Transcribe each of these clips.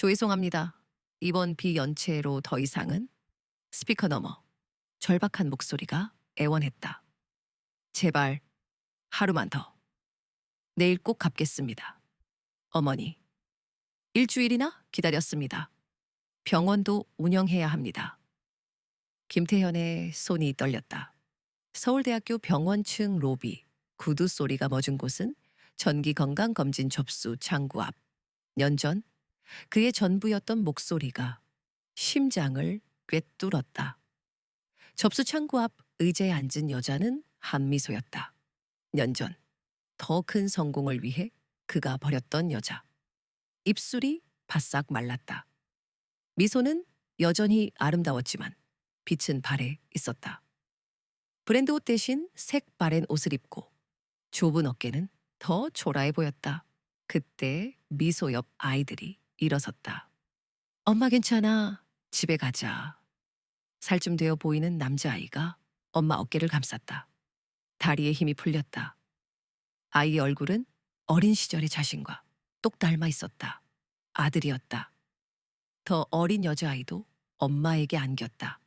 죄송합니다. 이번 비연체로 더 이상은 스피커 너머 절박한 목소리가 애원했다. 제발 하루만 더. 내일 꼭 갚겠습니다. 어머니. 일주일이나 기다렸습니다. 병원도 운영해야 합니다. 김태현의 손이 떨렸다. 서울대학교 병원 층 로비, 구두 소리가 멎은 곳은 정기건강검진 접수 창구 앞. 년 전 그의 전부였던 목소리가 심장을 꿰뚫었다. 접수 창구 앞 의자에 앉은 여자는 한미소였다. 년 전 더 큰 성공을 위해 그가 버렸던 여자. 입술이 바싹 말랐다. 미소는 여전히 아름다웠지만 빛은 발에 있었다. 브랜드 옷 대신 색 바랜 옷을 입고 좁은 어깨는 더 초라해 보였다. 그때 미소 옆 아이들이 일어섰다. 엄마 괜찮아. 집에 가자. 살쯤 되어 보이는 남자아이가 엄마 어깨를 감쌌다. 다리에 힘이 풀렸다. 아이의 얼굴은 어린 시절의 자신과 똑 닮아 있었다. 아들이었다. 더 어린 여자아이도 엄마에게 안겼다.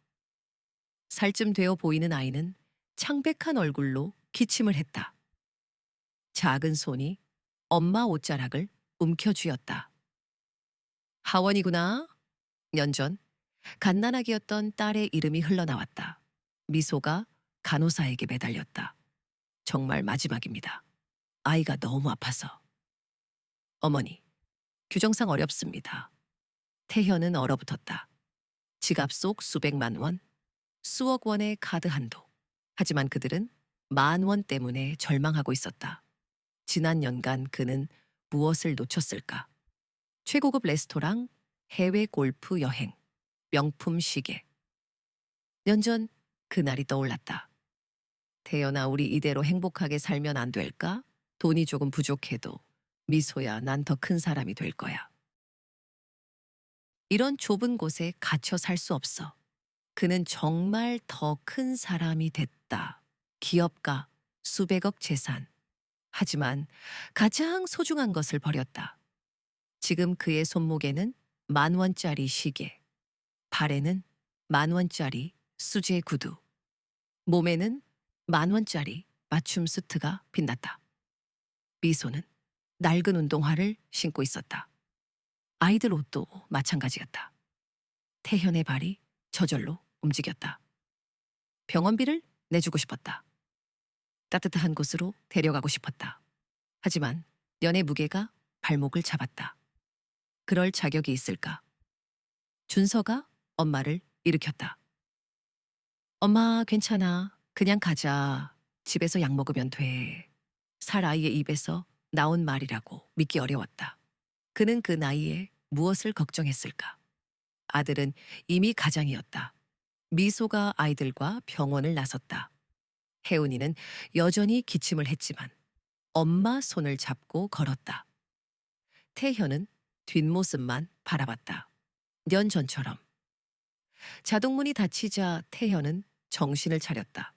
살쯤 되어 보이는 아이는 창백한 얼굴로 기침을 했다. 작은 손이 엄마 옷자락을 움켜쥐었다. 하원이구나. 년 전 갓난아기였던 딸의 이름이 흘러나왔다. 미소가 간호사에게 매달렸다. 정말 마지막입니다. 아이가 너무 아파서. 어머니, 규정상 어렵습니다. 태현은 얼어붙었다. 지갑 속 수백만 원, 수억 원의 카드 한도. 하지만 그들은 10,000원 때문에 절망하고 있었다. 지난 연간 그는 무엇을 놓쳤을까? 최고급 레스토랑, 해외 골프 여행, 명품 시계. 년 전 그날이 떠올랐다. 태연아, 우리 이대로 행복하게 살면 안 될까? 돈이 조금 부족해도 미소야, 난 더 큰 사람이 될 거야. 이런 좁은 곳에 갇혀 살 수 없어. 그는 정말 더 큰 사람이 됐다. 기업가, 수백억 재산. 하지만 가장 소중한 것을 버렸다. 지금 그의 손목에는 10,000원짜리 시계, 발에는 10,000원짜리 수제 구두, 몸에는 10,000원짜리 맞춤 수트가 빛났다. 미소는 낡은 운동화를 신고 있었다. 아이들 옷도 마찬가지였다. 태현의 발이 저절로 움직였다. 병원비를 내주고 싶었다. 따뜻한 곳으로 데려가고 싶었다. 하지만 연의 무게가 발목을 잡았다. 그럴 자격이 있을까? 준서가 엄마를 일으켰다. 엄마 괜찮아. 그냥 가자. 집에서 약 먹으면 돼. 살 아이의 입에서 나온 말이라고 믿기 어려웠다. 그는 그 나이에 무엇을 걱정했을까? 아들은 이미 가장이었다. 미소가 아이들과 병원을 나섰다. 혜운이는 여전히 기침을 했지만 엄마 손을 잡고 걸었다. 태현은 뒷모습만 바라봤다. 년 전처럼. 자동문이 닫히자 태현은 정신을 차렸다.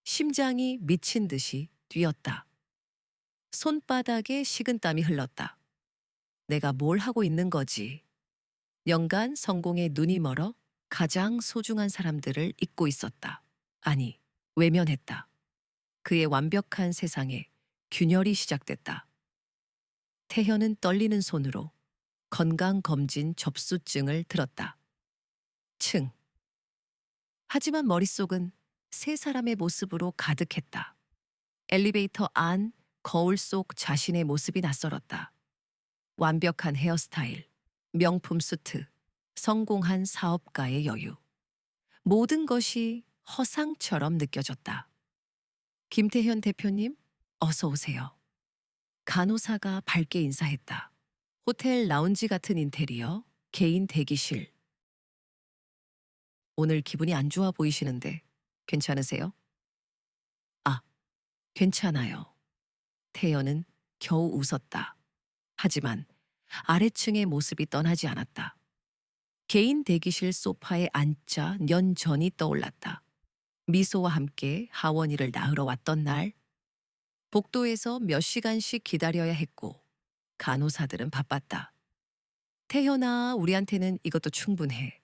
심장이 미친 듯이 뛰었다. 손바닥에 식은땀이 흘렀다. 내가 뭘 하고 있는 거지? 연간 성공에 눈이 멀어 가장 소중한 사람들을 잊고 있었다. 아니, 외면했다. 그의 완벽한 세상에 균열이 시작됐다. 태현은 떨리는 손으로 건강검진 접수증을 들었다. 층. 하지만 머릿속은 세 사람의 모습으로 가득했다. 엘리베이터 안, 거울 속 자신의 모습이 낯설었다. 완벽한 헤어스타일, 명품 수트, 성공한 사업가의 여유. 모든 것이 허상처럼 느껴졌다. 김태현 대표님, 어서 오세요. 간호사가 밝게 인사했다. 호텔 라운지 같은 인테리어, 개인 대기실. 오늘 기분이 안 좋아 보이시는데 괜찮으세요? 아, 괜찮아요. 태연은 겨우 웃었다. 하지만 아래층의 모습이 떠나지 않았다. 개인 대기실 소파에 앉자 년 전이 떠올랐다. 미소와 함께 하원이를 낳으러 왔던 날, 복도에서 몇 시간씩 기다려야 했고 간호사들은 바빴다. 태현아, 우리한테는 이것도 충분해.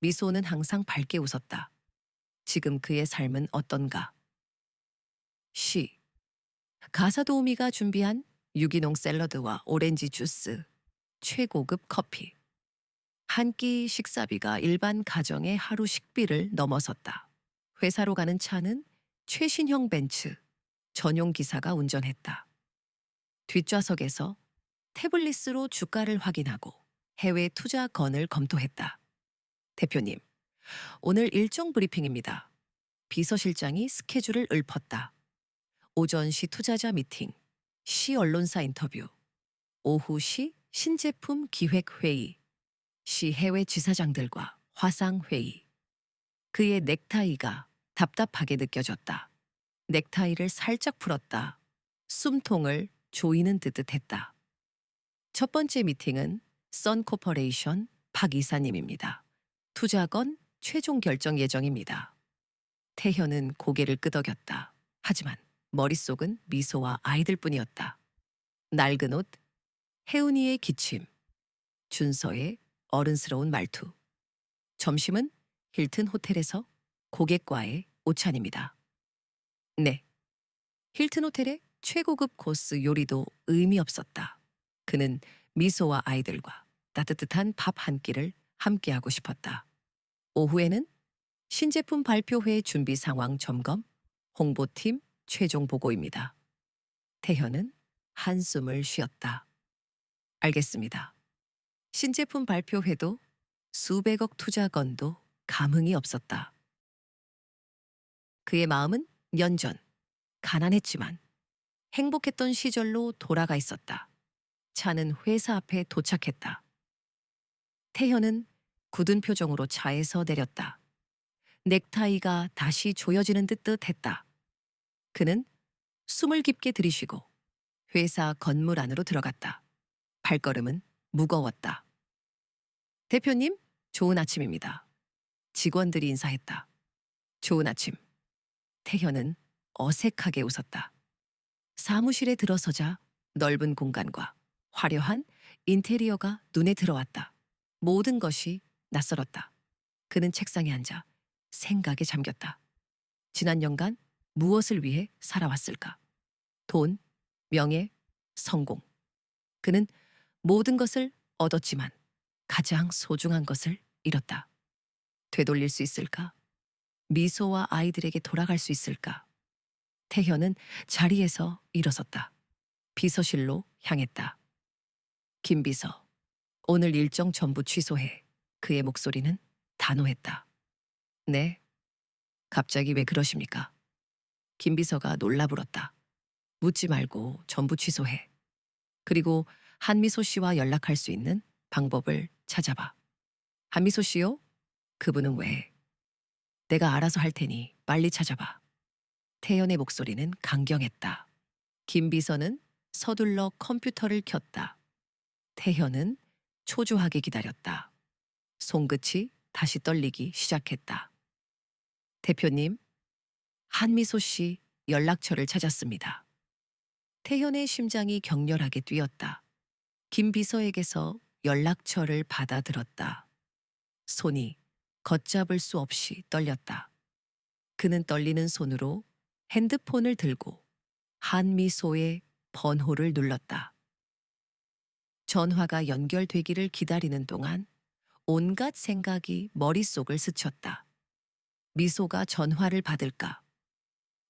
미소는 항상 밝게 웃었다. 지금 그의 삶은 어떤가? 시. 가사 도우미가 준비한 유기농 샐러드와 오렌지 주스, 최고급 커피. 한 끼 식사비가 일반 가정의 하루 식비를 넘어섰다. 회사로 가는 차는 최신형 벤츠, 전용 기사가 운전했다. 뒷좌석에서 태블릿으로 주가를 확인하고 해외 투자 건을 검토했다. 대표님, 오늘 일정 브리핑입니다. 비서실장이 스케줄을 읊었다. 오전 시 투자자 미팅, 시 언론사 인터뷰, 오후 시 신제품 기획 회의, 시 해외 지사장들과 화상 회의. 그의 넥타이가 답답하게 느껴졌다. 넥타이를 살짝 풀었다. 숨통을 조이는 듯 했다. 첫 번째 미팅은 선코퍼레이션 박 이사님입니다. 투자건 최종 결정 예정입니다. 태현은 고개를 끄덕였다. 하지만 머릿속은 미소와 아이들뿐이었다. 낡은 옷, 혜은이의 기침, 준서의 어른스러운 말투. 점심은 힐튼 호텔에서 고객과의 오찬입니다. 네, 힐튼 호텔의 최고급 코스 요리도 의미 없었다. 그는 미소와 아이들과 따뜻한 밥 한 끼를 함께하고 싶었다. 오후에는 신제품 발표회 준비 상황 점검, 홍보팀 최종 보고입니다. 태현은 한숨을 쉬었다. 알겠습니다. 신제품 발표회도 수백억 투자건도 감흥이 없었다. 그의 마음은 연전, 가난했지만 행복했던 시절로 돌아가 있었다. 차는 회사 앞에 도착했다. 태현은 굳은 표정으로 차에서 내렸다. 넥타이가 다시 조여지는 듯 했다. 그는 숨을 깊게 들이쉬고 회사 건물 안으로 들어갔다. 발걸음은 무거웠다. 대표님, 좋은 아침입니다. 직원들이 인사했다. 좋은 아침. 태현은 어색하게 웃었다. 사무실에 들어서자 넓은 공간과 화려한 인테리어가 눈에 들어왔다. 모든 것이 낯설었다. 그는 책상에 앉아 생각에 잠겼다. 지난 년간 무엇을 위해 살아왔을까? 돈, 명예, 성공. 그는 모든 것을 얻었지만 가장 소중한 것을 잃었다. 되돌릴 수 있을까? 미소와 아이들에게 돌아갈 수 있을까? 태현은 자리에서 일어섰다. 비서실로 향했다. 김 비서, 오늘 일정 전부 취소해. 그의 목소리는 단호했다. 네? 갑자기 왜 그러십니까? 김 비서가 놀라불었다. 묻지 말고 전부 취소해. 그리고 한미소 씨와 연락할 수 있는 방법을 찾아봐. 한미소 씨요? 그분은 왜? 내가 알아서 할 테니 빨리 찾아봐. 태연의 목소리는 강경했다. 김 비서는 서둘러 컴퓨터를 켰다. 태현은 초조하게 기다렸다. 손끝이 다시 떨리기 시작했다. 대표님, 한미소 씨 연락처를 찾았습니다. 태현의 심장이 격렬하게 뛰었다. 김 비서에게서 연락처를 받아들었다. 손이 걷잡을 수 없이 떨렸다. 그는 떨리는 손으로 핸드폰을 들고 한미소의 번호를 눌렀다. 전화가 연결되기를 기다리는 동안 온갖 생각이 머릿속을 스쳤다. 미소가 전화를 받을까?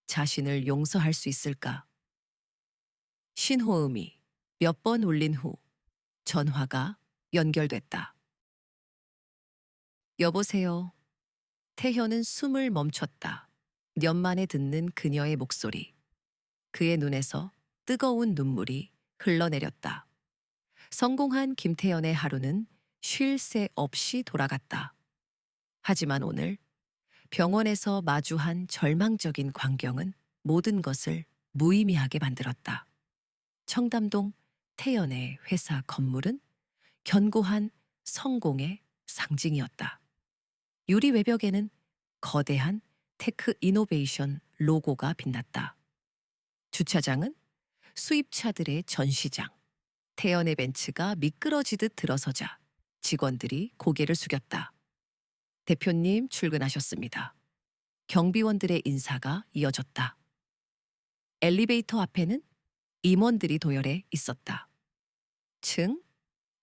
자신을 용서할 수 있을까? 신호음이 몇 번 울린 후 전화가 연결됐다. 여보세요. 태현은 숨을 멈췄다. 몇 만에 듣는 그녀의 목소리. 그의 눈에서 뜨거운 눈물이 흘러내렸다. 성공한 김태현의 하루는 쉴 새 없이 돌아갔다. 하지만 오늘 병원에서 마주한 절망적인 광경은 모든 것을 무의미하게 만들었다. 청담동 태연의 회사 건물은 견고한 성공의 상징이었다. 유리 외벽에는 거대한 테크 이노베이션 로고가 빛났다. 주차장은 수입차들의 전시장. 태연의 벤츠가 미끄러지듯 들어서자 직원들이 고개를 숙였다. 대표님 출근하셨습니다. 경비원들의 인사가 이어졌다. 엘리베이터 앞에는 임원들이 도열해 있었다. 층,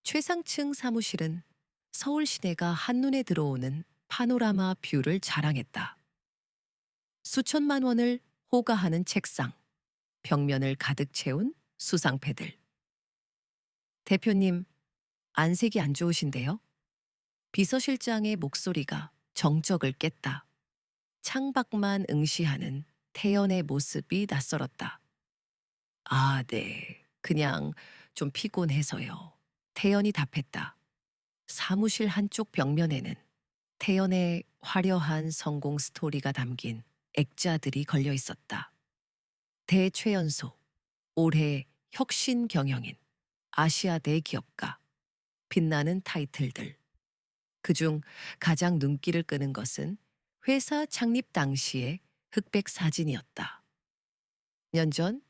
최상층 사무실은 서울 시내가 한눈에 들어오는 파노라마 뷰를 자랑했다. 수천만 원을 호가하는 책상, 벽면을 가득 채운 수상패들. 대표님, 안색이 안 좋으신데요? 비서실장의 목소리가 정적을 깼다. 창밖만 응시하는 태연의 모습이 낯설었다. 아, 네. 그냥 좀 피곤해서요. 태연이 답했다. 사무실 한쪽 벽면에는 태연의 화려한 성공 스토리가 담긴 액자들이 걸려 있었다. 대최연소, 올해 혁신 경영인, 아시아 대기업가, 빛나는 타이틀들. 그중 가장 눈길을 끄는 것은 회사 창립 당시의 흑백 사진이었다. 년 전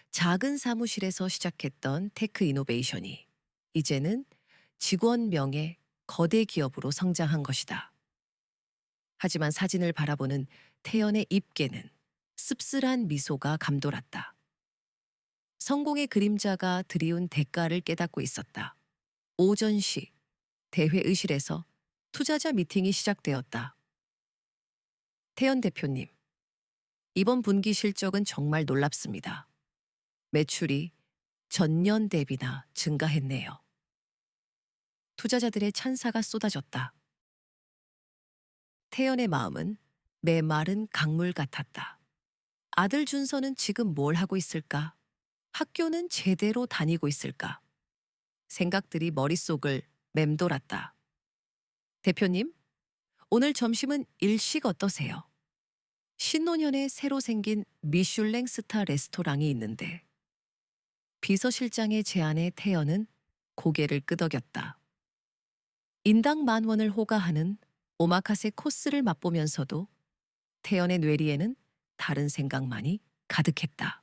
작은 사무실에서 시작했던 테크 이노베이션이 이제는 직원 명의 거대 기업으로 성장한 것이다. 하지만 사진을 바라보는 태연의 입계는 씁쓸한 미소가 감돌았다. 성공의 그림자가 드리운 대가를 깨닫고 있었다. 오전 시 대회의실에서 투자자 미팅이 시작되었다. 태연 대표님, 이번 분기 실적은 정말 놀랍습니다. 매출이 전년 대비나 증가했네요. 투자자들의 찬사가 쏟아졌다. 태연의 마음은 메마른 강물 같았다. 아들 준서는 지금 뭘 하고 있을까? 학교는 제대로 다니고 있을까? 생각들이 머릿속을 맴돌았다. 대표님, 오늘 점심은 일식 어떠세요? 신논현에 새로 생긴 미슐랭 스타 레스토랑이 있는데 비서실장의 제안에 태연은 고개를 끄덕였다. 인당 10,000원을 호가하는 오마카세 코스를 맛보면서도 태연의 뇌리에는 다른 생각만이 가득했다.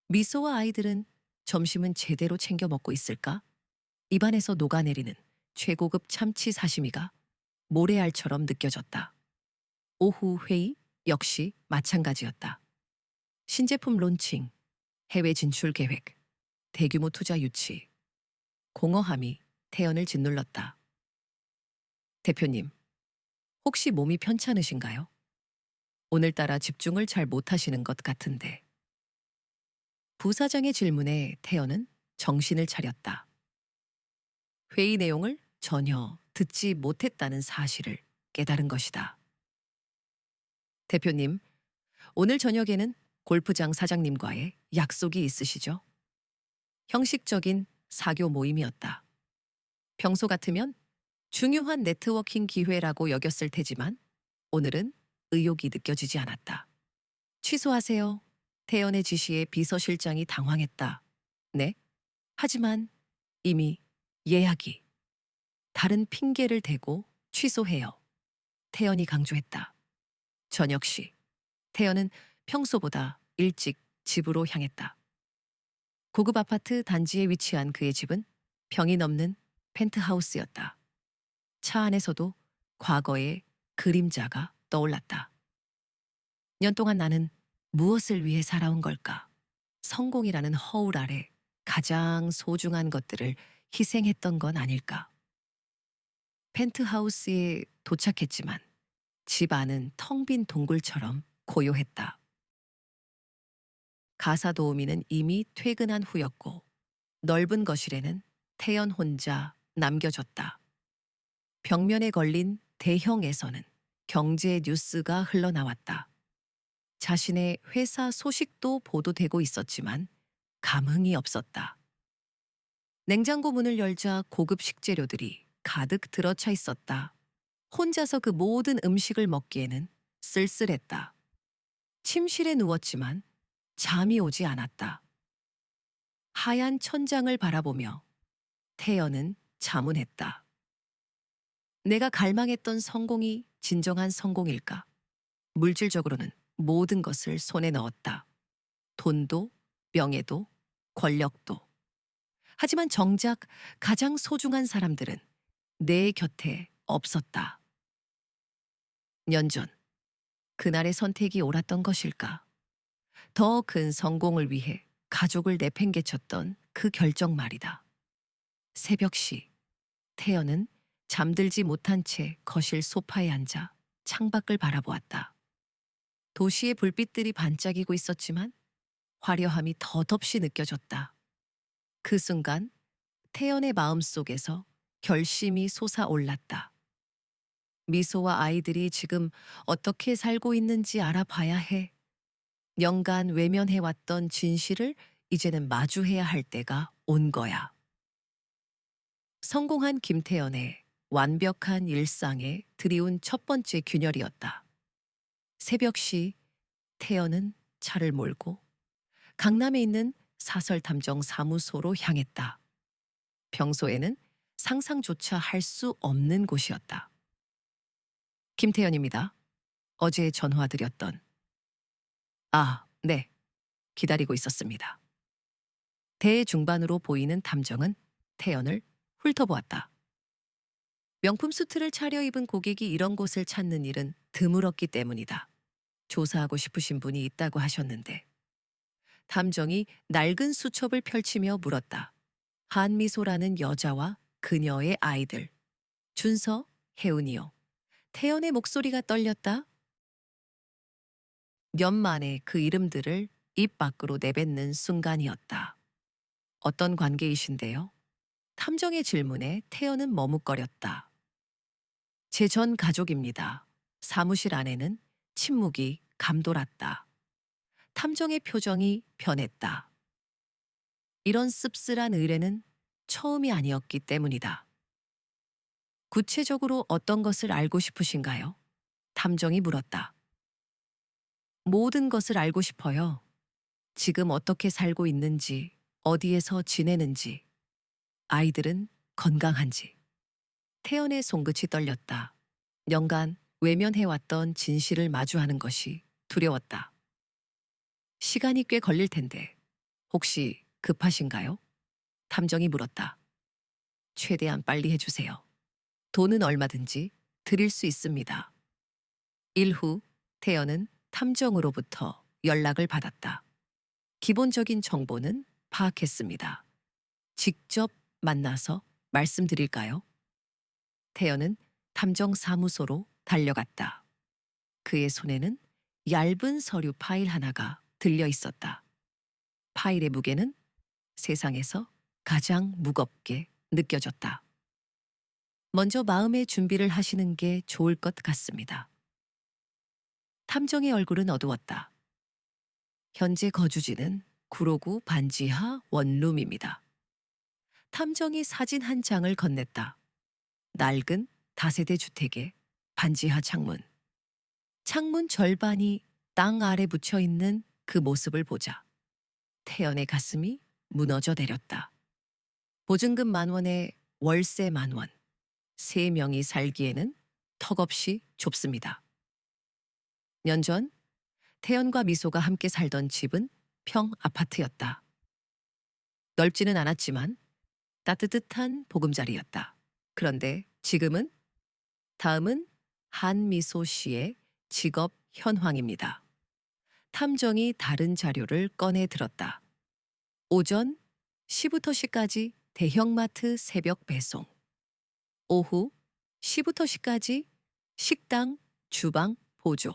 미소와 아이들은 점심은 제대로 챙겨 먹고 있을까? 입안에서 녹아내리는 최고급 참치 사시미가 모래알처럼 느껴졌다. 오후 회의 역시 마찬가지였다. 신제품 론칭, 해외 진출 계획, 대규모 투자 유치, 공허함이 태연을 짓눌렀다. 대표님, 혹시 몸이 편찮으신가요? 오늘따라 집중을 잘 못하시는 것 같은데. 부사장의 질문에 태연은 정신을 차렸다. 회의 내용을 전혀 듣지 못했다는 사실을 깨달은 것이다. 대표님, 오늘 저녁에는 골프장 사장님과의 약속이 있으시죠? 형식적인 사교 모임이었다. 평소 같으면 중요한 네트워킹 기회라고 여겼을 테지만 오늘은 의욕이 느껴지지 않았다. 취소하세요. 태연의 지시에 비서실장이 당황했다. 네? 하지만 이미 예약이 다른 핑계를 대고 취소해요. 태연이 강조했다. 저녁 시 태연은 평소보다 일찍 집으로 향했다. 고급 아파트 단지에 위치한 그의 집은 병이 넘는 펜트하우스였다. 차 안에서도 과거의 그림자가 떠올랐다. 년 동안 나는 무엇을 위해 살아온 걸까? 성공이라는 허울 아래 가장 소중한 것들을 희생했던 건 아닐까? 펜트하우스에 도착했지만 집 안은 텅 빈 동굴처럼 고요했다. 가사 도우미는 이미 퇴근한 후였고 넓은 거실에는 태연 혼자 남겨졌다. 벽면에 걸린 대형에서는 경제 뉴스가 흘러나왔다. 자신의 회사 소식도 보도되고 있었지만 감흥이 없었다. 냉장고 문을 열자 고급 식재료들이 가득 들어차 있었다. 혼자서 그 모든 음식을 먹기에는 쓸쓸했다. 침실에 누웠지만 잠이 오지 않았다. 하얀 천장을 바라보며 태연은 자문했다. 내가 갈망했던 성공이 진정한 성공일까? 물질적으로는 모든 것을 손에 넣었다. 돈도, 명예도, 권력도. 하지만 정작 가장 소중한 사람들은 내 곁에 없었다. 년 전, 그날의 선택이 옳았던 것일까? 더 큰 성공을 위해 가족을 내팽개쳤던 그 결정 말이다. 새벽시, 태연은 잠들지 못한 채 거실 소파에 앉아 창밖을 바라보았다. 도시의 불빛들이 반짝이고 있었지만 화려함이 덧없이 느껴졌다. 그 순간 태연의 마음속에서 결심이 솟아올랐다. 미소와 아이들이 지금 어떻게 살고 있는지 알아봐야 해. 연간 외면해왔던 진실을 이제는 마주해야 할 때가 온 거야. 성공한 김태연의 완벽한 일상에 들이운 첫 번째 균열이었다. 새벽시 태연은 차를 몰고 강남에 있는 사설탐정 사무소로 향했다. 평소에는 상상조차 할 수 없는 곳이었다. 김태연입니다. 어제 전화드렸던. 아, 네. 기다리고 있었습니다. 대중반으로 보이는 탐정은 태연을 훑어보았다. 명품 수트를 차려입은 고객이 이런 곳을 찾는 일은 드물었기 때문이다. 조사하고 싶으신 분이 있다고 하셨는데. 탐정이 낡은 수첩을 펼치며 물었다. 한미소라는 여자와 그녀의 아이들. 준서, 혜은이요. 태연의 목소리가 떨렸다. 년 만에 그 이름들을 입 밖으로 내뱉는 순간이었다. 어떤 관계이신데요? 탐정의 질문에 태연은 머뭇거렸다. 제 전 가족입니다. 사무실 안에는 침묵이 감돌았다. 탐정의 표정이 변했다. 이런 씁쓸한 의뢰는 처음이 아니었기 때문이다. 구체적으로 어떤 것을 알고 싶으신가요? 탐정이 물었다. 모든 것을 알고 싶어요. 지금 어떻게 살고 있는지, 어디에서 지내는지, 아이들은 건강한지. 태연의 손끝이 떨렸다. 연간 외면해왔던 진실을 마주하는 것이 두려웠다. 시간이 꽤 걸릴 텐데, 혹시 급하신가요? 탐정이 물었다. 최대한 빨리 해주세요. 돈은 얼마든지 드릴 수 있습니다. 일 후, 태연은 탐정으로부터 연락을 받았다. 기본적인 정보는 파악했습니다. 직접 만나서 말씀드릴까요? 태연은 탐정 사무소로 달려갔다. 그의 손에는 얇은 서류 파일 하나가 들려 있었다. 파일의 무게는 세상에서 가장 무겁게 느껴졌다. 먼저 마음의 준비를 하시는 게 좋을 것 같습니다. 탐정의 얼굴은 어두웠다. 현재 거주지는 구로구 반지하 원룸입니다. 탐정이 사진 한 장을 건넸다. 낡은 다세대 주택의 반지하 창문. 창문 절반이 땅 아래 묻혀 있는 그 모습을 보자 태연의 가슴이 무너져 내렸다. 보증금 10,000원에 월세 10,000원. 3명이 살기에는 턱없이 좁습니다. 년 전 태연과 미소가 함께 살던 집은 평 아파트였다. 넓지는 않았지만 따뜻한 보금자리였다. 그런데 지금은 다음은 한미소 씨의 직업 현황입니다. 탐정이 다른 자료를 꺼내 들었다. 오전 시부터 시까지 대형마트 새벽 배송. 오후 시부터 시까지 식당, 주방 보조.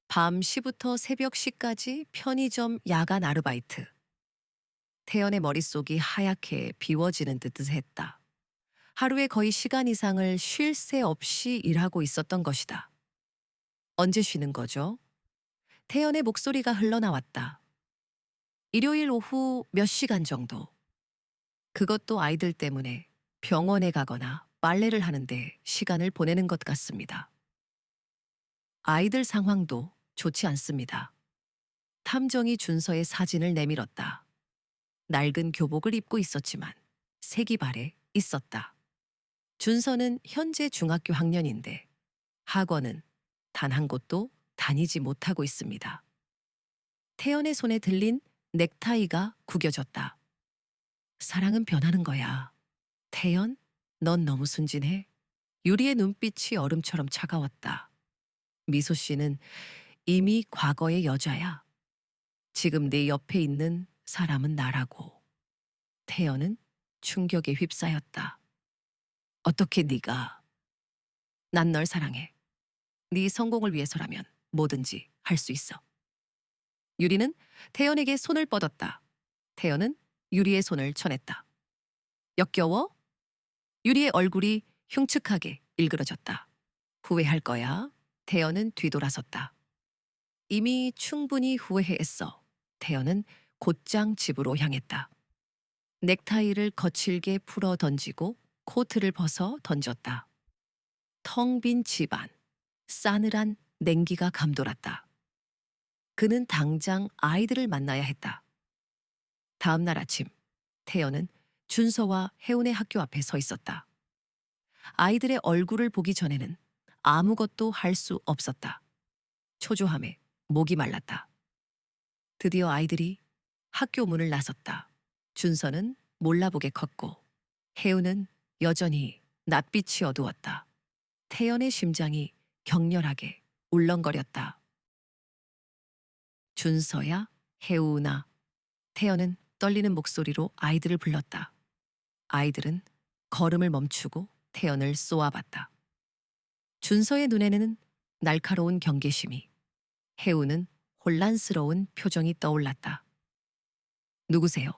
밤 시부터 새벽 시까지 편의점 야간 아르바이트. 태연의 머릿속이 하얗게 비워지는 듯 했다. 하루에 거의 시간 이상을 쉴 새 없이 일하고 있었던 것이다. 언제 쉬는 거죠? 태연의 목소리가 흘러나왔다. 일요일 오후 몇 시간 정도. 그것도 아이들 때문에 병원에 가거나 빨래를 하는데 시간을 보내는 것 같습니다. 아이들 상황도 좋지 않습니다. 탐정이 준서의 사진을 내밀었다. 낡은 교복을 입고 있었지만 색이 발에 있었다. 준서는 현재 중학교 학년인데 학원은 단 한 곳도 다니지 못하고 있습니다. 태연의 손에 들린 넥타이가 구겨졌다. 사랑은 변하는 거야. 태연, 넌 너무 순진해. 유리의 눈빛이 얼음처럼 차가웠다. 미소 씨는 이미 과거의 여자야. 지금 네 옆에 있는 사람은 나라고. 태연은 충격에 휩싸였다. 어떻게 네가? 난 널 사랑해. 네 성공을 위해서라면 뭐든지 할 수 있어. 유리는 태연에게 손을 뻗었다. 태연은 유리의 손을 쳐냈다. 역겨워? 유리의 얼굴이 흉측하게 일그러졌다. 후회할 거야. 태연은 뒤돌아섰다. 이미 충분히 후회했어. 태연은 곧장 집으로 향했다. 넥타이를 거칠게 풀어 던지고 코트를 벗어 던졌다. 텅 빈 집안, 싸늘한 냉기가 감돌았다. 그는 당장 아이들을 만나야 했다. 다음 날 아침, 태연은 준서와 혜운의 학교 앞에 서 있었다. 아이들의 얼굴을 보기 전에는 아무것도 할 수 없었다. 초조함에 목이 말랐다. 드디어 아이들이 학교 문을 나섰다. 준서는 몰라보게 컸고 혜운은 여전히 낯빛이 어두웠다. 태연의 심장이 격렬하게 울렁거렸다. 준서야, 혜운아. 태연은 떨리는 목소리로 아이들을 불렀다. 아이들은 걸음을 멈추고 태연을 쏘아봤다. 준서의 눈에는 날카로운 경계심이, 혜우는 혼란스러운 표정이 떠올랐다. 누구세요?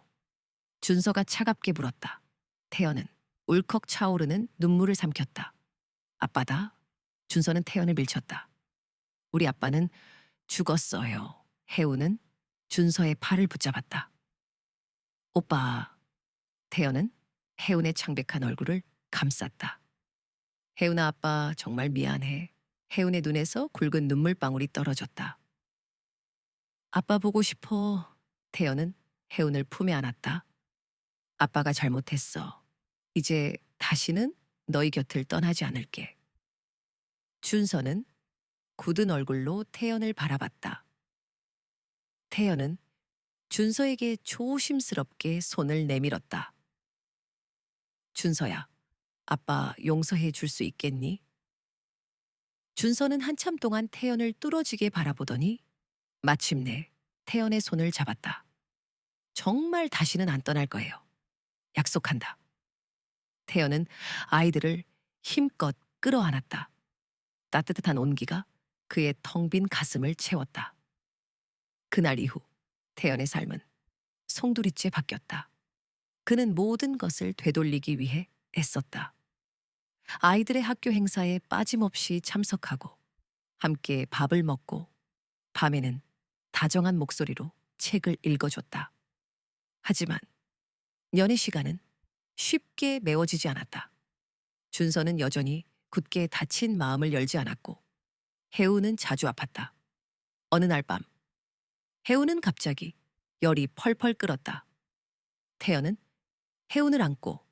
준서가 차갑게 물었다. 태연은 울컥 차오르는 눈물을 삼켰다. 아빠다. 준서는 태연을 밀쳤다. 우리 아빠는 죽었어요. 혜우는 준서의 팔을 붙잡았다. 오빠. 태연은 혜운의 창백한 얼굴을 감쌌다. 혜운아 아빠 정말 미안해. 혜운의 눈에서 굵은 눈물방울이 떨어졌다. 아빠 보고 싶어. 태연은 혜운을 품에 안았다. 아빠가 잘못했어. 이제 다시는 너희 곁을 떠나지 않을게. 준서는 굳은 얼굴로 태연을 바라봤다. 태연은 준서에게 조심스럽게 손을 내밀었다. 준서야, 아빠 용서해 줄 수 있겠니? 준서는 한참 동안 태연을 뚫어지게 바라보더니 마침내 태연의 손을 잡았다. 정말 다시는 안 떠날 거예요. 약속한다. 태연은 아이들을 힘껏 끌어안았다. 따뜻한 온기가 그의 텅 빈 가슴을 채웠다. 그날 이후 태연의 삶은 송두리째 바뀌었다. 그는 모든 것을 되돌리기 위해 애썼다. 아이들의 학교 행사에 빠짐없이 참석하고 함께 밥을 먹고 밤에는 다정한 목소리로 책을 읽어줬다. 하지만 연애 시간은 쉽게 메워지지 않았다. 준서는 여전히 굳게 닫힌 마음을 열지 않았고 혜우는 자주 아팠다. 어느 날 밤 혜우는 갑자기 열이 펄펄 끓었다. 태연은 혜운을 안고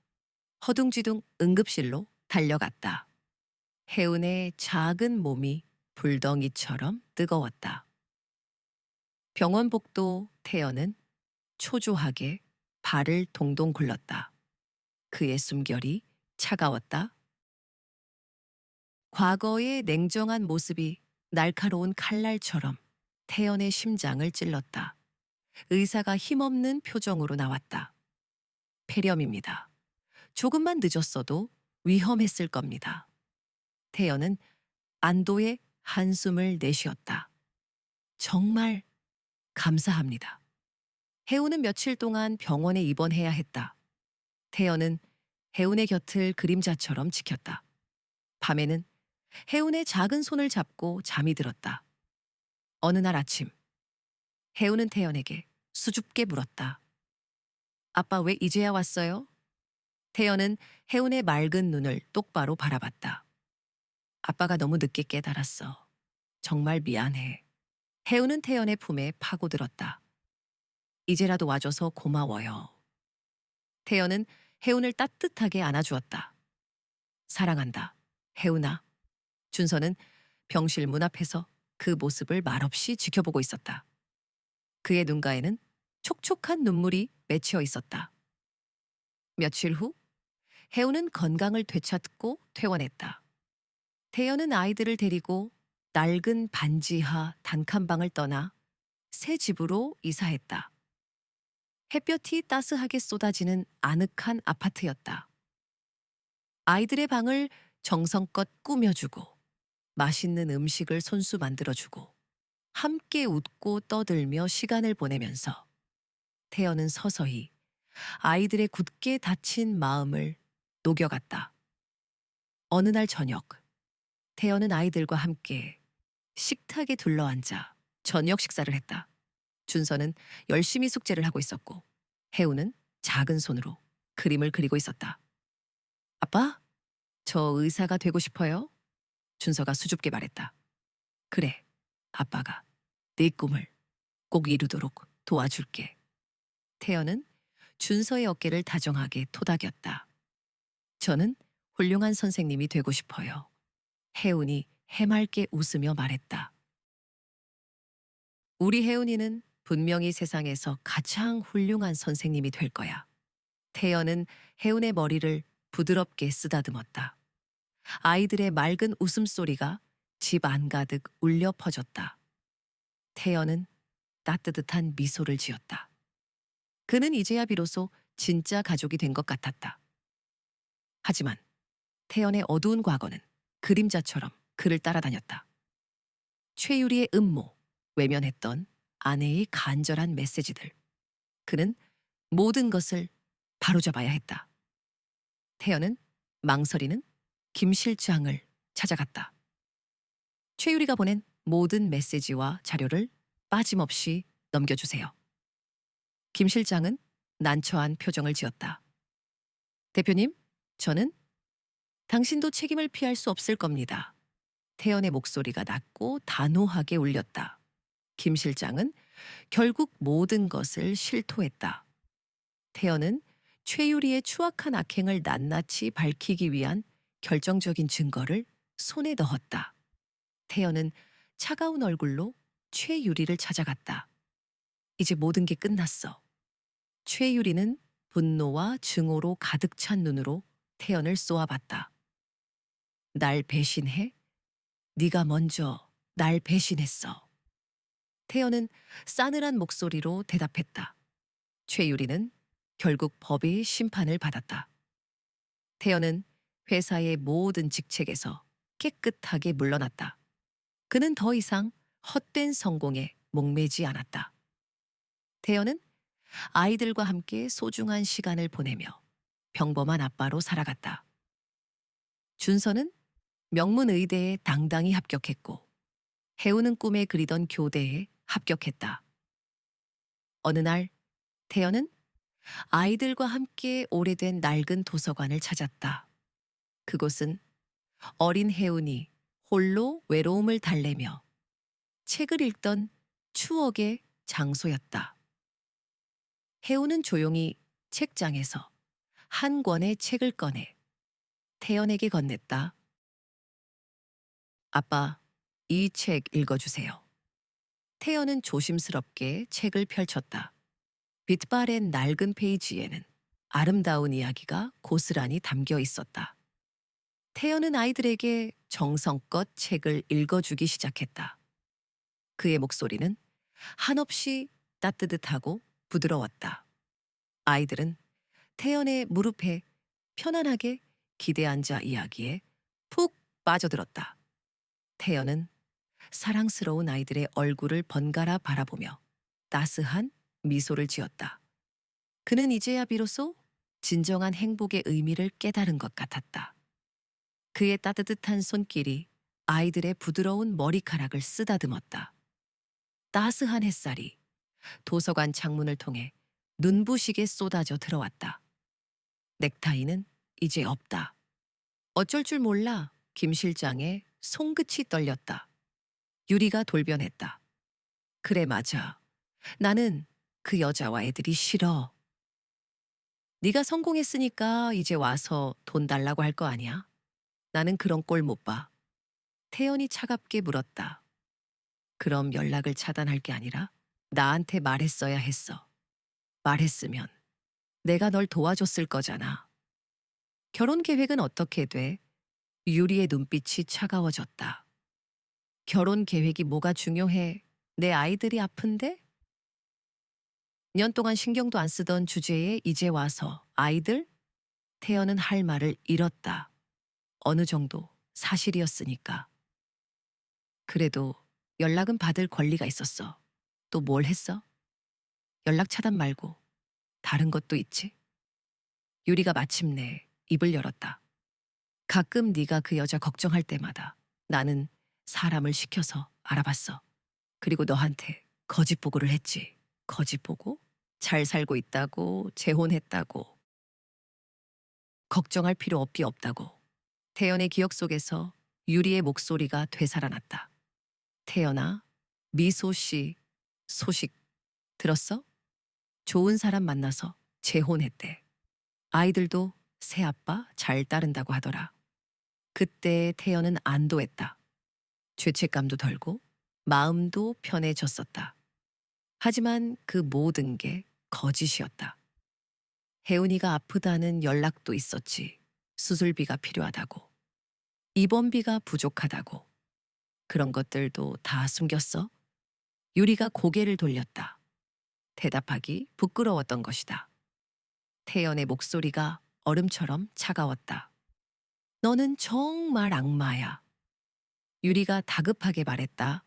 허둥지둥 응급실로 달려갔다. 혜운의 작은 몸이 불덩이처럼 뜨거웠다. 병원 복도 태연은 초조하게 발을 동동 굴렀다. 그의 숨결이 차가웠다. 과거의 냉정한 모습이 날카로운 칼날처럼 태연의 심장을 찔렀다. 의사가 힘없는 표정으로 나왔다. 폐렴입니다. 조금만 늦었어도 위험했을 겁니다. 태연은 안도의 한숨을 내쉬었다. 정말 감사합니다. 혜우는 며칠 동안 병원에 입원해야 했다. 태연은 혜운의 곁을 그림자처럼 지켰다. 밤에는 혜운의 작은 손을 잡고 잠이 들었다. 어느 날 아침, 혜운은 태연에게 수줍게 물었다. 아빠 왜 이제야 왔어요? 태연은 혜운의 맑은 눈을 똑바로 바라봤다. 아빠가 너무 늦게 깨달았어. 정말 미안해. 혜운은 태연의 품에 파고들었다. 이제라도 와줘서 고마워요. 태연은 혜운을 따뜻하게 안아주었다. 사랑한다. 혜운아. 준서는 병실 문 앞에서 그 모습을 말없이 지켜보고 있었다. 그의 눈가에는 촉촉한 눈물이 맺혀 있었다. 며칠 후 혜우는 건강을 되찾고 퇴원했다. 태연은 아이들을 데리고 낡은 반지하 단칸방을 떠나 새 집으로 이사했다. 햇볕이 따스하게 쏟아지는 아늑한 아파트였다. 아이들의 방을 정성껏 꾸며주고 맛있는 음식을 손수 만들어주고 함께 웃고 떠들며 시간을 보내면서 태연은 서서히 아이들의 굳게 닫힌 마음을 녹여갔다. 어느 날 저녁, 태연은 아이들과 함께 식탁에 둘러앉아 저녁 식사를 했다. 준서는 열심히 숙제를 하고 있었고, 혜우는 작은 손으로 그림을 그리고 있었다. 아빠, 저 의사가 되고 싶어요. 준서가 수줍게 말했다. 그래, 아빠가 네 꿈을 꼭 이루도록 도와줄게. 태연은 준서의 어깨를 다정하게 토닥였다. 저는 훌륭한 선생님이 되고 싶어요. 혜운이 해맑게 웃으며 말했다. 우리 혜운이는 분명히 세상에서 가장 훌륭한 선생님이 될 거야. 태연은 혜운의 머리를 부드럽게 쓰다듬었다. 아이들의 맑은 웃음소리가 집 안가득 울려 퍼졌다. 태연은 따뜻한 미소를 지었다. 그는 이제야 비로소 진짜 가족이 된 것 같았다. 하지만 태연의 어두운 과거는 그림자처럼 그를 따라다녔다. 최유리의 음모, 외면했던 아내의 간절한 메시지들. 그는 모든 것을 바로잡아야 했다. 태연은 망설이는 김 실장을 찾아갔다. 최유리가 보낸 모든 메시지와 자료를 빠짐없이 넘겨주세요. 김 실장은 난처한 표정을 지었다. 대표님, 저는 당신도 책임을 피할 수 없을 겁니다. 태연의 목소리가 낮고 단호하게 울렸다. 김 실장은 결국 모든 것을 실토했다. 태연은 최유리의 추악한 악행을 낱낱이 밝히기 위한 결정적인 증거를 손에 넣었다. 태연은 차가운 얼굴로 최유리를 찾아갔다. 이제 모든 게 끝났어. 최유리는 분노와 증오로 가득 찬 눈으로 태연을 쏘아봤다. 날 배신해? 네가 먼저 날 배신했어. 태연은 싸늘한 목소리로 대답했다. 최유리는 결국 법의 심판을 받았다. 태연은 회사의 모든 직책에서 깨끗하게 물러났다. 그는 더 이상 헛된 성공에 목매지 않았다. 태연은 아이들과 함께 소중한 시간을 보내며 평범한 아빠로 살아갔다. 준서는 명문의대에 당당히 합격했고 혜우는 꿈에 그리던 교대에 합격했다. 어느 날 태연은 아이들과 함께 오래된 낡은 도서관을 찾았다. 그곳은 어린 혜운이 홀로 외로움을 달래며 책을 읽던 추억의 장소였다. 혜운은 조용히 책장에서 한 권의 책을 꺼내 태연에게 건넸다. 아빠, 이 책 읽어주세요. 태연은 조심스럽게 책을 펼쳤다. 빛바랜 낡은 페이지에는 아름다운 이야기가 고스란히 담겨 있었다. 태연은 아이들에게 정성껏 책을 읽어주기 시작했다. 그의 목소리는 한없이 따뜻하고 부드러웠다. 아이들은 태연의 무릎에 편안하게 기대 앉아 이야기에 푹 빠져들었다. 태연은 사랑스러운 아이들의 얼굴을 번갈아 바라보며 따스한 미소를 지었다. 그는 이제야 비로소 진정한 행복의 의미를 깨달은 것 같았다. 그의 따뜻한 손길이 아이들의 부드러운 머리카락을 쓰다듬었다. 따스한 햇살이 도서관 창문을 통해 눈부시게 쏟아져 들어왔다. 넥타이는 이제 없다. 어쩔 줄 몰라 김 실장의 손끝이 떨렸다. 유리가 돌변했다. 그래 맞아. 나는 그 여자와 애들이 싫어. 네가 성공했으니까 이제 와서 돈 달라고 할 거 아니야? 나는 그런 꼴 못 봐. 태연이 차갑게 물었다. 그럼 연락을 차단할 게 아니라 나한테 말했어야 했어. 말했으면 내가 널 도와줬을 거잖아. 결혼 계획은 어떻게 돼? 유리의 눈빛이 차가워졌다. 결혼 계획이 뭐가 중요해? 내 아이들이 아픈데? 년 동안 신경도 안 쓰던 주제에 이제 와서 아이들? 태연은 할 말을 잃었다. 어느 정도 사실이었으니까. 그래도 연락은 받을 권리가 있었어. 또 뭘 했어? 연락 차단 말고 다른 것도 있지? 유리가 마침내 입을 열었다. 가끔 네가 그 여자 걱정할 때마다 나는 사람을 시켜서 알아봤어. 그리고 너한테 거짓 보고를 했지. 거짓 보고? 잘 살고 있다고, 재혼했다고, 걱정할 필요 없다고. 태연의 기억 속에서 유리의 목소리가 되살아났다. 태연아, 미소 씨 소식 들었어? 좋은 사람 만나서 재혼했대. 아이들도 새 아빠 잘 따른다고 하더라. 그때 태연은 안도했다. 죄책감도 덜고 마음도 편해졌었다. 하지만 그 모든 게 거짓이었다. 혜운이가 아프다는 연락도 있었지. 수술비가 필요하다고. 입원비가 부족하다고. 그런 것들도 다 숨겼어? 유리가 고개를 돌렸다. 대답하기 부끄러웠던 것이다. 태연의 목소리가 얼음처럼 차가웠다. 너는 정말 악마야. 유리가 다급하게 말했다.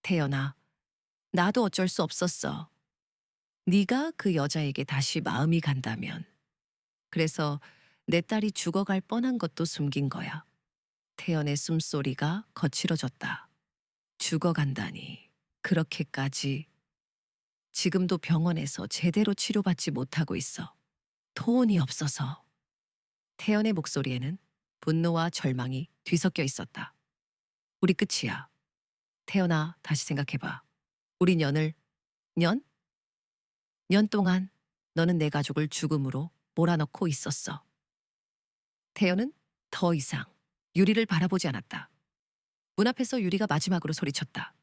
태연아, 나도 어쩔 수 없었어. 네가 그 여자에게 다시 마음이 간다면. 그래서 내 딸이 죽어갈 뻔한 것도 숨긴 거야. 태연의 숨소리가 거칠어졌다. 죽어간다니. 그렇게까지. 지금도 병원에서 제대로 치료받지 못하고 있어. 토온이 없어서. 태연의 목소리에는 분노와 절망이 뒤섞여 있었다. 우리 끝이야. 태연아, 다시 생각해봐. 우리 년? 년 동안 너는 내 가족을 죽음으로 몰아넣고 있었어. 태연은 더 이상 유리를 바라보지 않았다. 문 앞에서 유리가 마지막으로 소리쳤다.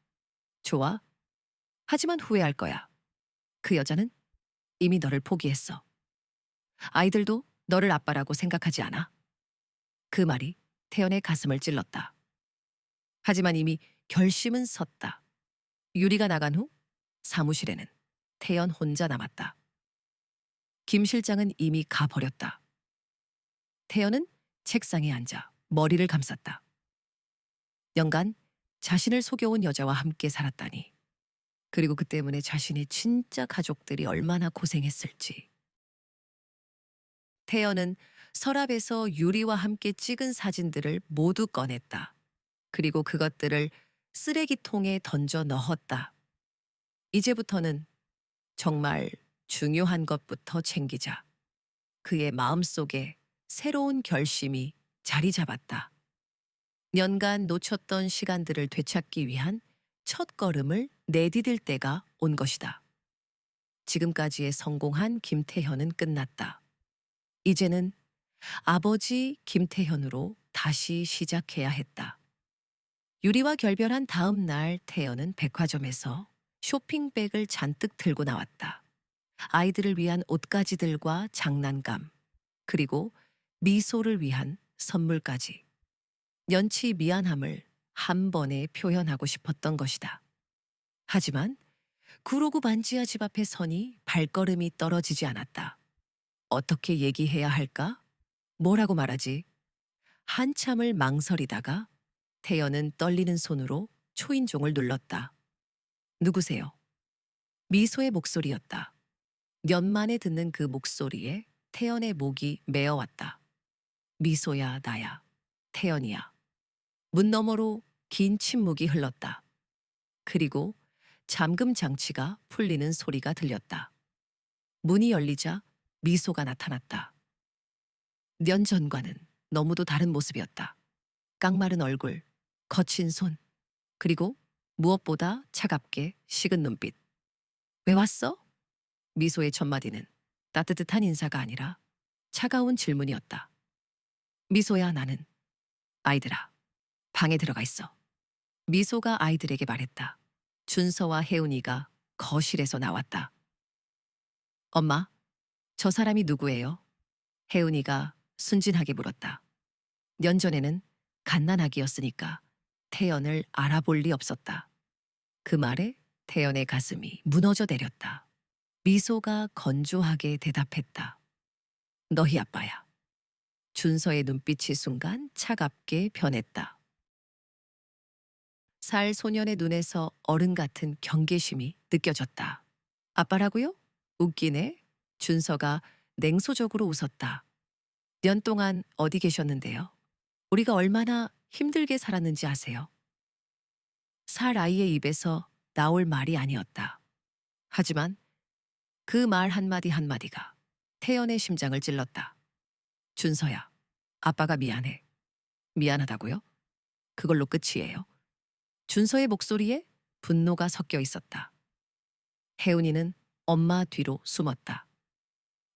좋아. 하지만 후회할 거야. 그 여자는 이미 너를 포기했어. 아이들도 너를 아빠라고 생각하지 않아. 그 말이 태연의 가슴을 찔렀다. 하지만 이미 결심은 섰다. 유리가 나간 후 사무실에는 태연 혼자 남았다. 김 실장은 이미 가버렸다. 태연은 책상에 앉아 머리를 감쌌다. 연간 자신을 속여온 여자와 함께 살았다니. 그리고 그 때문에 자신의 진짜 가족들이 얼마나 고생했을지. 태연은 서랍에서 유리와 함께 찍은 사진들을 모두 꺼냈다. 그리고 그것들을 쓰레기통에 던져 넣었다. 이제부터는 정말 중요한 것부터 챙기자. 그의 마음속에 새로운 결심이 자리 잡았다. 년간 놓쳤던 시간들을 되찾기 위한 첫 걸음을 내디딜 때가 온 것이다. 지금까지의 성공한 김태현은 끝났다. 이제는 아버지 김태현으로 다시 시작해야 했다. 유리와 결별한 다음 날 태연은 백화점에서 쇼핑백을 잔뜩 들고 나왔다. 아이들을 위한 옷가지들과 장난감, 그리고 미소를 위한 선물까지. 년치 미안함을 한 번에 표현하고 싶었던 것이다. 하지만 구로구 반지하 집 앞에 서니 발걸음이 떨어지지 않았다. 어떻게 얘기해야 할까? 뭐라고 말하지? 한참을 망설이다가 태연은 떨리는 손으로 초인종을 눌렀다. 누구세요? 미소의 목소리였다. 년 만에 듣는 그 목소리에 태연의 목이 메어왔다. 미소야, 나야. 태연이야. 문 너머로 긴 침묵이 흘렀다. 그리고 잠금 장치가 풀리는 소리가 들렸다. 문이 열리자 미소가 나타났다. 년 전과는 너무도 다른 모습이었다. 깡마른 얼굴, 거친 손, 그리고 무엇보다 차갑게 식은 눈빛. 왜 왔어? 미소의 첫 마디는 따뜻한 인사가 아니라 차가운 질문이었다. 미소야, 나는. 아이들아, 방에 들어가 있어. 미소가 아이들에게 말했다. 준서와 혜운이가 거실에서 나왔다. 엄마, 저 사람이 누구예요? 혜은이가 순진하게 물었다. 연전에는 갓난아기였으니까 태연을 알아볼 리 없었다. 그 말에 태연의 가슴이 무너져 내렸다. 미소가 건조하게 대답했다. 너희 아빠야. 준서의 눈빛이 순간 차갑게 변했다. 살 소년의 눈에서 어른 같은 경계심이 느껴졌다. 아빠라고요? 웃기네. 준서가 냉소적으로 웃었다. 년 동안 어디 계셨는데요? 우리가 얼마나 힘들게 살았는지 아세요? 살 아이의 입에서 나올 말이 아니었다. 하지만 그 말 한마디 한마디가 태연의 심장을 찔렀다. 준서야, 아빠가 미안해. 미안하다고요? 그걸로 끝이에요. 준서의 목소리에 분노가 섞여 있었다. 혜은이는 엄마 뒤로 숨었다.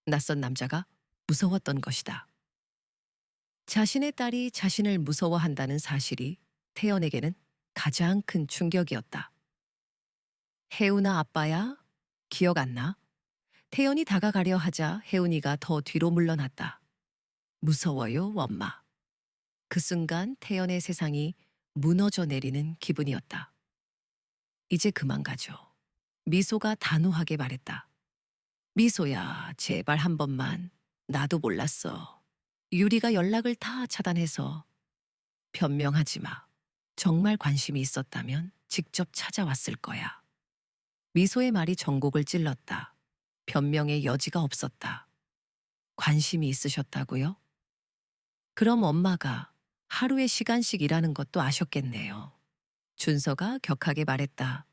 낯선 남자가 무서웠던 것이다. 자신의 딸이 자신을 무서워한다는 사실이 태연에게는 가장 큰 충격이었다. 혜은아 아빠야? 기억 안 나? 태연이 다가가려 하자 혜은이가 더 뒤로 물러났다. 무서워요, 엄마. 그 순간 태연의 세상이 무너져 내리는 기분이었다. 이제 그만 가죠. 미소가 단호하게 말했다. 미소야, 제발 한 번만. 나도 몰랐어. 유리가 연락을 다 차단해서. 변명하지 마. 정말 관심이 있었다면 직접 찾아왔을 거야. 미소의 말이 전곡을 찔렀다. 변명의 여지가 없었다. 관심이 있으셨다고요? 그럼 엄마가 하루에 시간씩 일하는 것도 아셨겠네요. 준서가 격하게 말했다.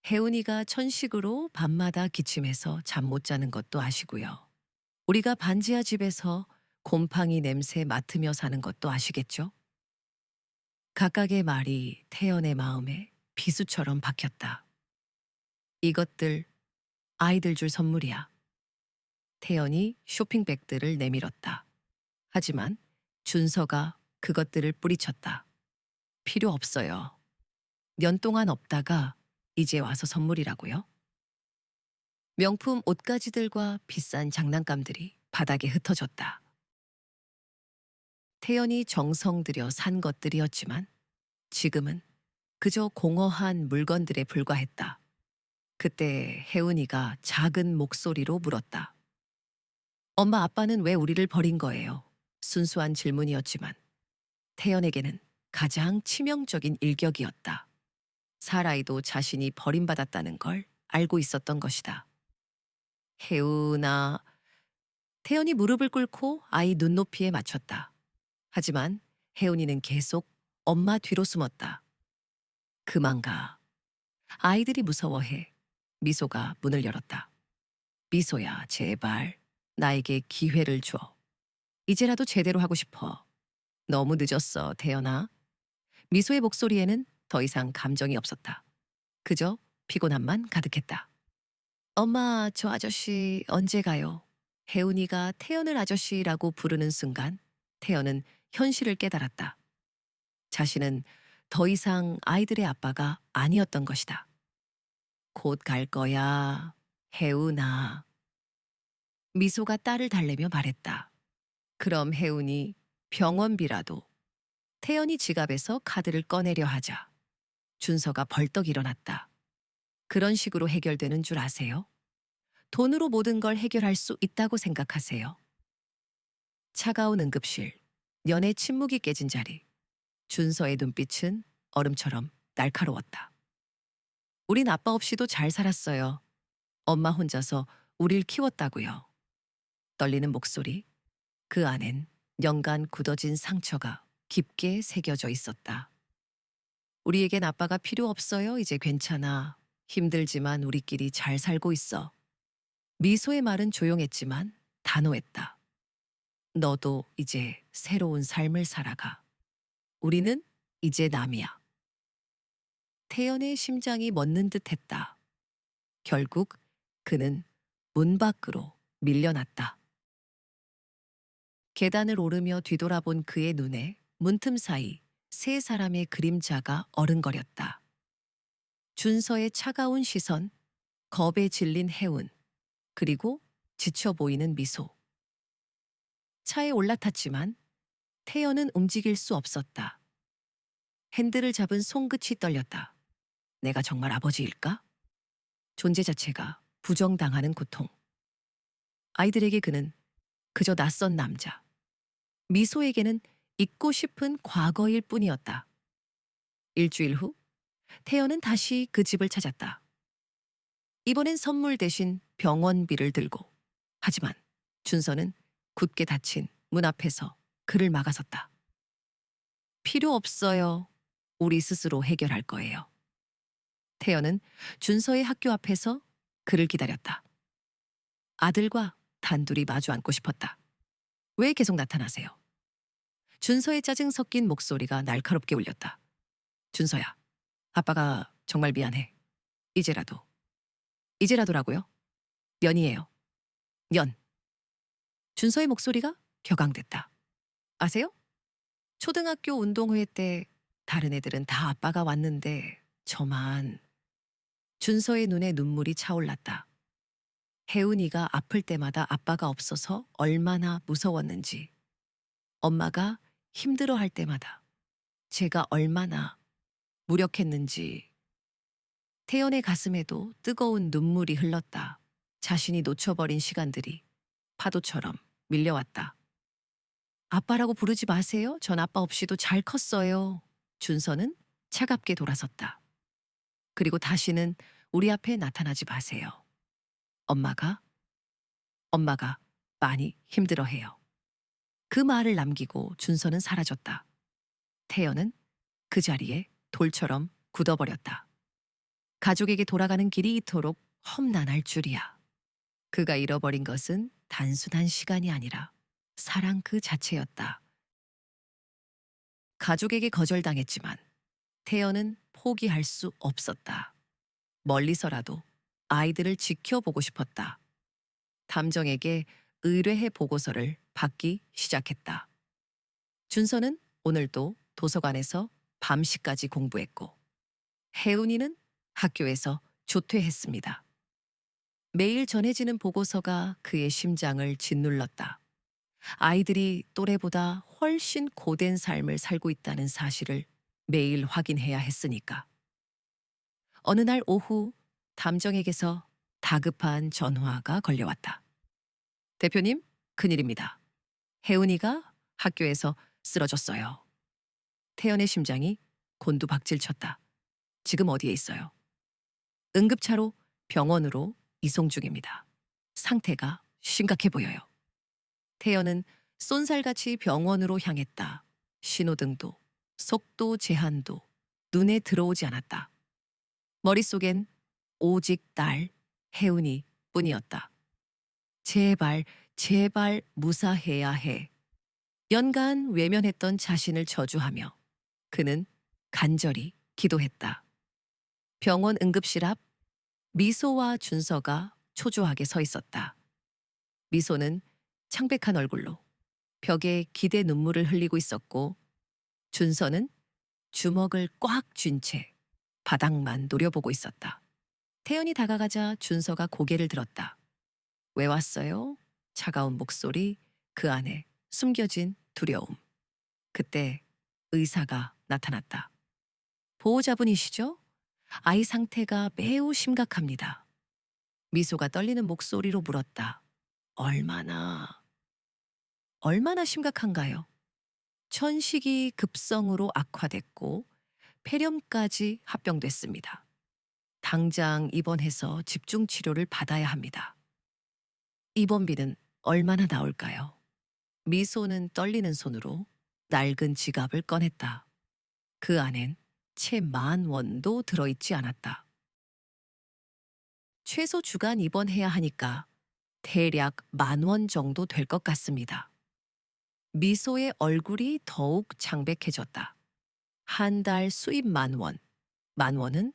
혜은이가 천식으로 밤마다 기침해서 잠 못 자는 것도 아시고요. 우리가 반지하 집에서 곰팡이 냄새 맡으며 사는 것도 아시겠죠? 각각의 말이 태연의 마음에 비수처럼 박혔다. 이것들 아이들 줄 선물이야. 태연이 쇼핑백들을 내밀었다. 하지만 준서가 그것들을 뿌리쳤다. 필요 없어요. 년 동안 없다가 이제 와서 선물이라고요? 명품 옷가지들과 비싼 장난감들이 바닥에 흩어졌다. 태연이 정성 들여 산 것들이었지만 지금은 그저 공허한 물건들에 불과했다. 그때 혜은이가 작은 목소리로 물었다. 엄마 아빠는 왜 우리를 버린 거예요? 순수한 질문이었지만 태연에게는 가장 치명적인 일격이었다. 사라이도 자신이 버림받았다는 걸 알고 있었던 것이다. 혜은아. 태연이 무릎을 꿇고 아이 눈높이에 맞췄다. 하지만 혜은이는 계속 엄마 뒤로 숨었다. 그만 가. 아이들이 무서워해. 미소가 문을 열었다. 미소야, 제발. 나에게 기회를 줘. 이제라도 제대로 하고 싶어. 너무 늦었어, 태연아. 미소의 목소리에는 더 이상 감정이 없었다. 그저 피곤함만 가득했다. 엄마, 저 아저씨 언제 가요? 혜은이가 태연을 아저씨라고 부르는 순간 태연은 현실을 깨달았다. 자신은 더 이상 아이들의 아빠가 아니었던 것이다. 곧 갈 거야, 혜은아. 미소가 딸을 달래며 말했다. 그럼 혜은이 병원비라도. 태연이 지갑에서 카드를 꺼내려 하자 준서가 벌떡 일어났다. 그런 식으로 해결되는 줄 아세요? 돈으로 모든 걸 해결할 수 있다고 생각하세요? 차가운 응급실, 연애 침묵이 깨진 자리. 준서의 눈빛은 얼음처럼 날카로웠다. 우린 아빠 없이도 잘 살았어요. 엄마 혼자서 우릴 키웠다고요. 떨리는 목소리, 그 안엔 연간 굳어진 상처가 깊게 새겨져 있었다. 우리에겐 아빠가 필요 없어요. 이제 괜찮아. 힘들지만 우리끼리 잘 살고 있어. 미소의 말은 조용했지만 단호했다. 너도 이제 새로운 삶을 살아가. 우리는 이제 남이야. 태연의 심장이 멎는 듯 했다. 결국 그는 문 밖으로 밀려났다. 계단을 오르며 뒤돌아본 그의 눈에 문틈 사이 세 사람의 그림자가 어른거렸다. 준서의 차가운 시선, 겁에 질린 혜운, 그리고 지쳐 보이는 미소. 차에 올라탔지만 태연은 움직일 수 없었다. 핸들을 잡은 손끝이 떨렸다. 내가 정말 아버지일까? 존재 자체가 부정당하는 고통. 아이들에게 그는 그저 낯선 남자. 미소에게는 잊고 싶은 과거일 뿐이었다. 일주일 후 태연은 다시 그 집을 찾았다. 이번엔 선물 대신 병원비를 들고. 하지만 준서는 굳게 닫힌 문 앞에서 그를 막아섰다. 필요 없어요. 우리 스스로 해결할 거예요. 태연은 준서의 학교 앞에서 그를 기다렸다. 아들과 단둘이 마주 앉고 싶었다. 왜 계속 나타나세요? 준서의 짜증 섞인 목소리가 날카롭게 울렸다. 준서야, 아빠가 정말 미안해. 이제라도. 이제라도라고요? 연이에요. 연. 준서의 목소리가 격앙됐다. 아세요? 초등학교 운동회 때 다른 애들은 다 아빠가 왔는데 저만. 준서의 눈에 눈물이 차올랐다. 혜은이가 아플 때마다 아빠가 없어서 얼마나 무서웠는지, 엄마가 힘들어할 때마다 제가 얼마나 무력했는지. 태연의 가슴에도 뜨거운 눈물이 흘렀다. 자신이 놓쳐버린 시간들이 파도처럼 밀려왔다. 아빠라고 부르지 마세요. 전 아빠 없이도 잘 컸어요. 준서는 차갑게 돌아섰다. 그리고 다시는 우리 앞에 나타나지 마세요. 엄마가 많이 힘들어해요. 그 말을 남기고 준서는 사라졌다. 태연은 그 자리에 돌처럼 굳어버렸다. 가족에게 돌아가는 길이 이토록 험난할 줄이야. 그가 잃어버린 것은 단순한 시간이 아니라 사랑 그 자체였다. 가족에게 거절당했지만 태연은 포기할 수 없었다. 멀리서라도 아이들을 지켜보고 싶었다. 담정에게 의뢰해 보고서를 받기 시작했다. 준서는 오늘도 도서관에서 밤시까지 공부했고, 혜운이는 학교에서 조퇴했습니다. 매일 전해지는 보고서가 그의 심장을 짓눌렀다. 아이들이 또래보다 훨씬 고된 삶을 살고 있다는 사실을 매일 확인해야 했으니까. 어느 날 오후 담정에게서 다급한 전화가 걸려왔다. 대표님, 큰일입니다. 혜은이가 학교에서 쓰러졌어요. 태연의 심장이 곤두박질 쳤다. 지금 어디에 있어요? 응급차로 병원으로 이송 중입니다. 상태가 심각해 보여요. 태연은 쏜살같이 병원으로 향했다. 신호등도 속도 제한도 눈에 들어오지 않았다. 머릿속엔 오직 딸 혜은이 뿐이었다. 제발, 제발 무사해야 해. 연간 외면했던 자신을 저주하며 그는 간절히 기도했다. 병원 응급실 앞 미소와 준서가 초조하게 서 있었다. 미소는 창백한 얼굴로 벽에 기대 눈물을 흘리고 있었고, 준서는 주먹을 꽉 쥔 채 바닥만 노려보고 있었다. 태연이 다가가자 준서가 고개를 들었다. 왜 왔어요? 차가운 목소리, 그 안에 숨겨진 두려움. 그때 의사가 나타났다. 보호자분이시죠? 아이 상태가 매우 심각합니다. 미소가 떨리는 목소리로 물었다. 얼마나 심각한가요? 천식이 급성으로 악화됐고 폐렴까지 합병됐습니다. 당장 입원해서 집중 치료를 받아야 합니다. 입원비는 얼마나 나올까요? 미소는 떨리는 손으로 낡은 지갑을 꺼냈다. 그 안엔 채 10,000원도 들어있지 않았다. 최소 주간 입원해야 하니까 대략 10,000원 정도 될 것 같습니다. 미소의 얼굴이 더욱 창백해졌다. 한 달 수입 10,000원. 10,000원은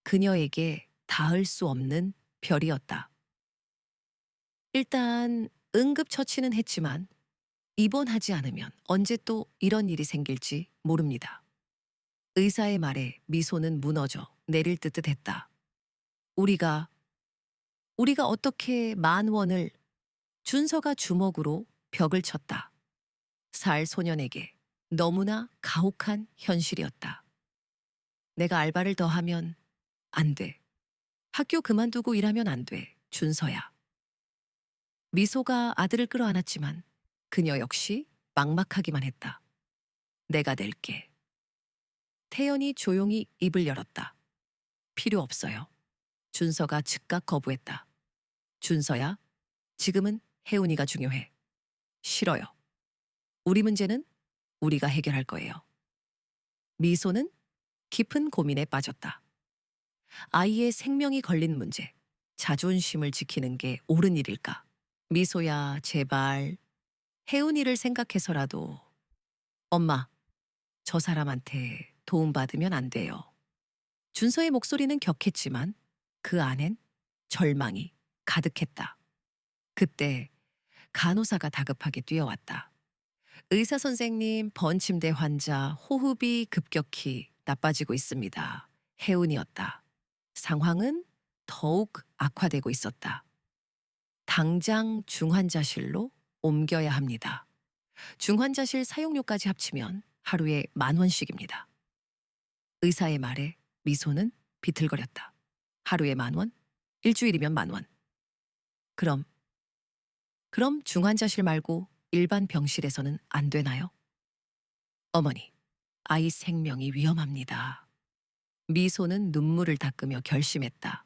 그녀에게 닿을 수 없는 별이었다. 일단 응급처치는 했지만 입원하지 않으면 언제 또 이런 일이 생길지 모릅니다. 의사의 말에 미소는 무너져 내릴 듯 했다. 우리가 어떻게 10,000원을 준서가 주먹으로 벽을 쳤다. 살 소년에게 너무나 가혹한 현실이었다. 내가 알바를 더 하면 안 돼. 학교 그만두고 일하면 안 돼. 준서야. 미소가 아들을 끌어안았지만 그녀 역시 막막하기만 했다. 내가 낼게. 태연이 조용히 입을 열었다. 필요 없어요. 준서가 즉각 거부했다. 준서야, 지금은 혜운이가 중요해. 싫어요. 우리 문제는 우리가 해결할 거예요. 미소는 깊은 고민에 빠졌다. 아이의 생명이 걸린 문제, 자존심을 지키는 게 옳은 일일까? 미소야, 제발. 혜운이를 생각해서라도. 엄마, 저 사람한테 도움받으면 안 돼요. 준서의 목소리는 격했지만 그 안엔 절망이 가득했다. 그때 간호사가 다급하게 뛰어왔다. 의사 선생님, 번침대 환자 호흡이 급격히 나빠지고 있습니다. 혜운이었다. 상황은 더욱 악화되고 있었다. 당장 중환자실로 옮겨야 합니다. 중환자실 사용료까지 합치면 하루에 10,000원씩입니다. 의사의 말에 미소는 비틀거렸다. 하루에 10,000원? 일주일이면 10,000원. 그럼 중환자실 말고 일반 병실에서는 안 되나요? 어머니, 아이 생명이 위험합니다. 미소는 눈물을 닦으며 결심했다.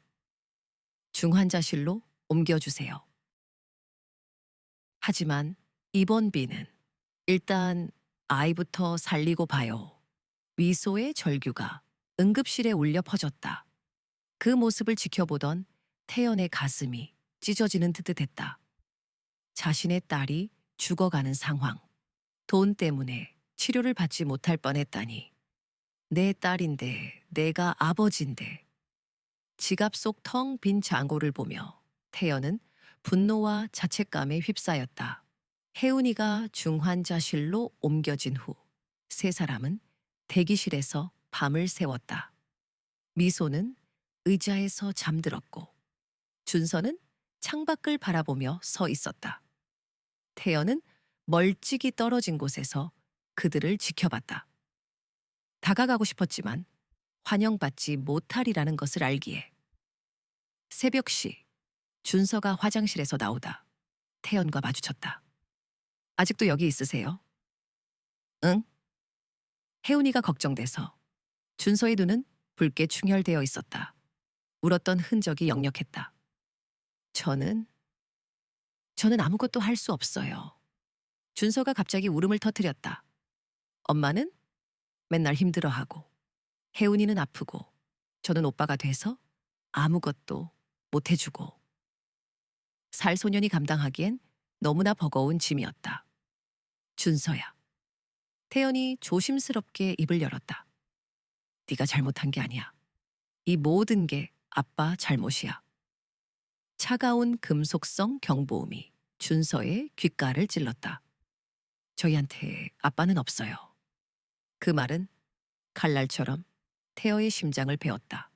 중환자실로 옮겨주세요. 하지만 입원비는 일단 아이부터 살리고 봐요. 미소의 절규가 응급실에 울려 퍼졌다. 그 모습을 지켜보던 태연의 가슴이 찢어지는 듯 했다. 자신의 딸이 죽어가는 상황. 돈 때문에 치료를 받지 못할 뻔했다니. 내 딸인데, 내가 아버지인데. 지갑 속 텅 빈 잔고를 보며 태연은 분노와 자책감에 휩싸였다. 혜운이가 중환자실로 옮겨진 후 세 사람은 대기실에서 밤을 새웠다. 미소는 의자에서 잠들었고 준서는 창밖을 바라보며 서 있었다. 태연은 멀찍이 떨어진 곳에서 그들을 지켜봤다. 다가가고 싶었지만 환영받지 못하리라는 것을 알기에. 새벽시 준서가 화장실에서 나오다 태연과 마주쳤다. 아직도 여기 있으세요? 응? 혜운이가 걱정돼서. 준서의 눈은 붉게 충혈되어 있었다. 울었던 흔적이 역력했다. 저는 아무것도 할 수 없어요. 준서가 갑자기 울음을 터뜨렸다. 엄마는 맨날 힘들어하고, 혜운이는 아프고, 저는 오빠가 돼서 아무것도 못 해주고. 살 소년이 감당하기엔 너무나 버거운 짐이었다. 준서야. 태연이 조심스럽게 입을 열었다. 네가 잘못한 게 아니야. 이 모든 게 아빠 잘못이야. 차가운 금속성 경보음이 준서의 귓가를 찔렀다. 저희한테 아빠는 없어요. 그 말은 칼날처럼 태어의 심장을 베었다.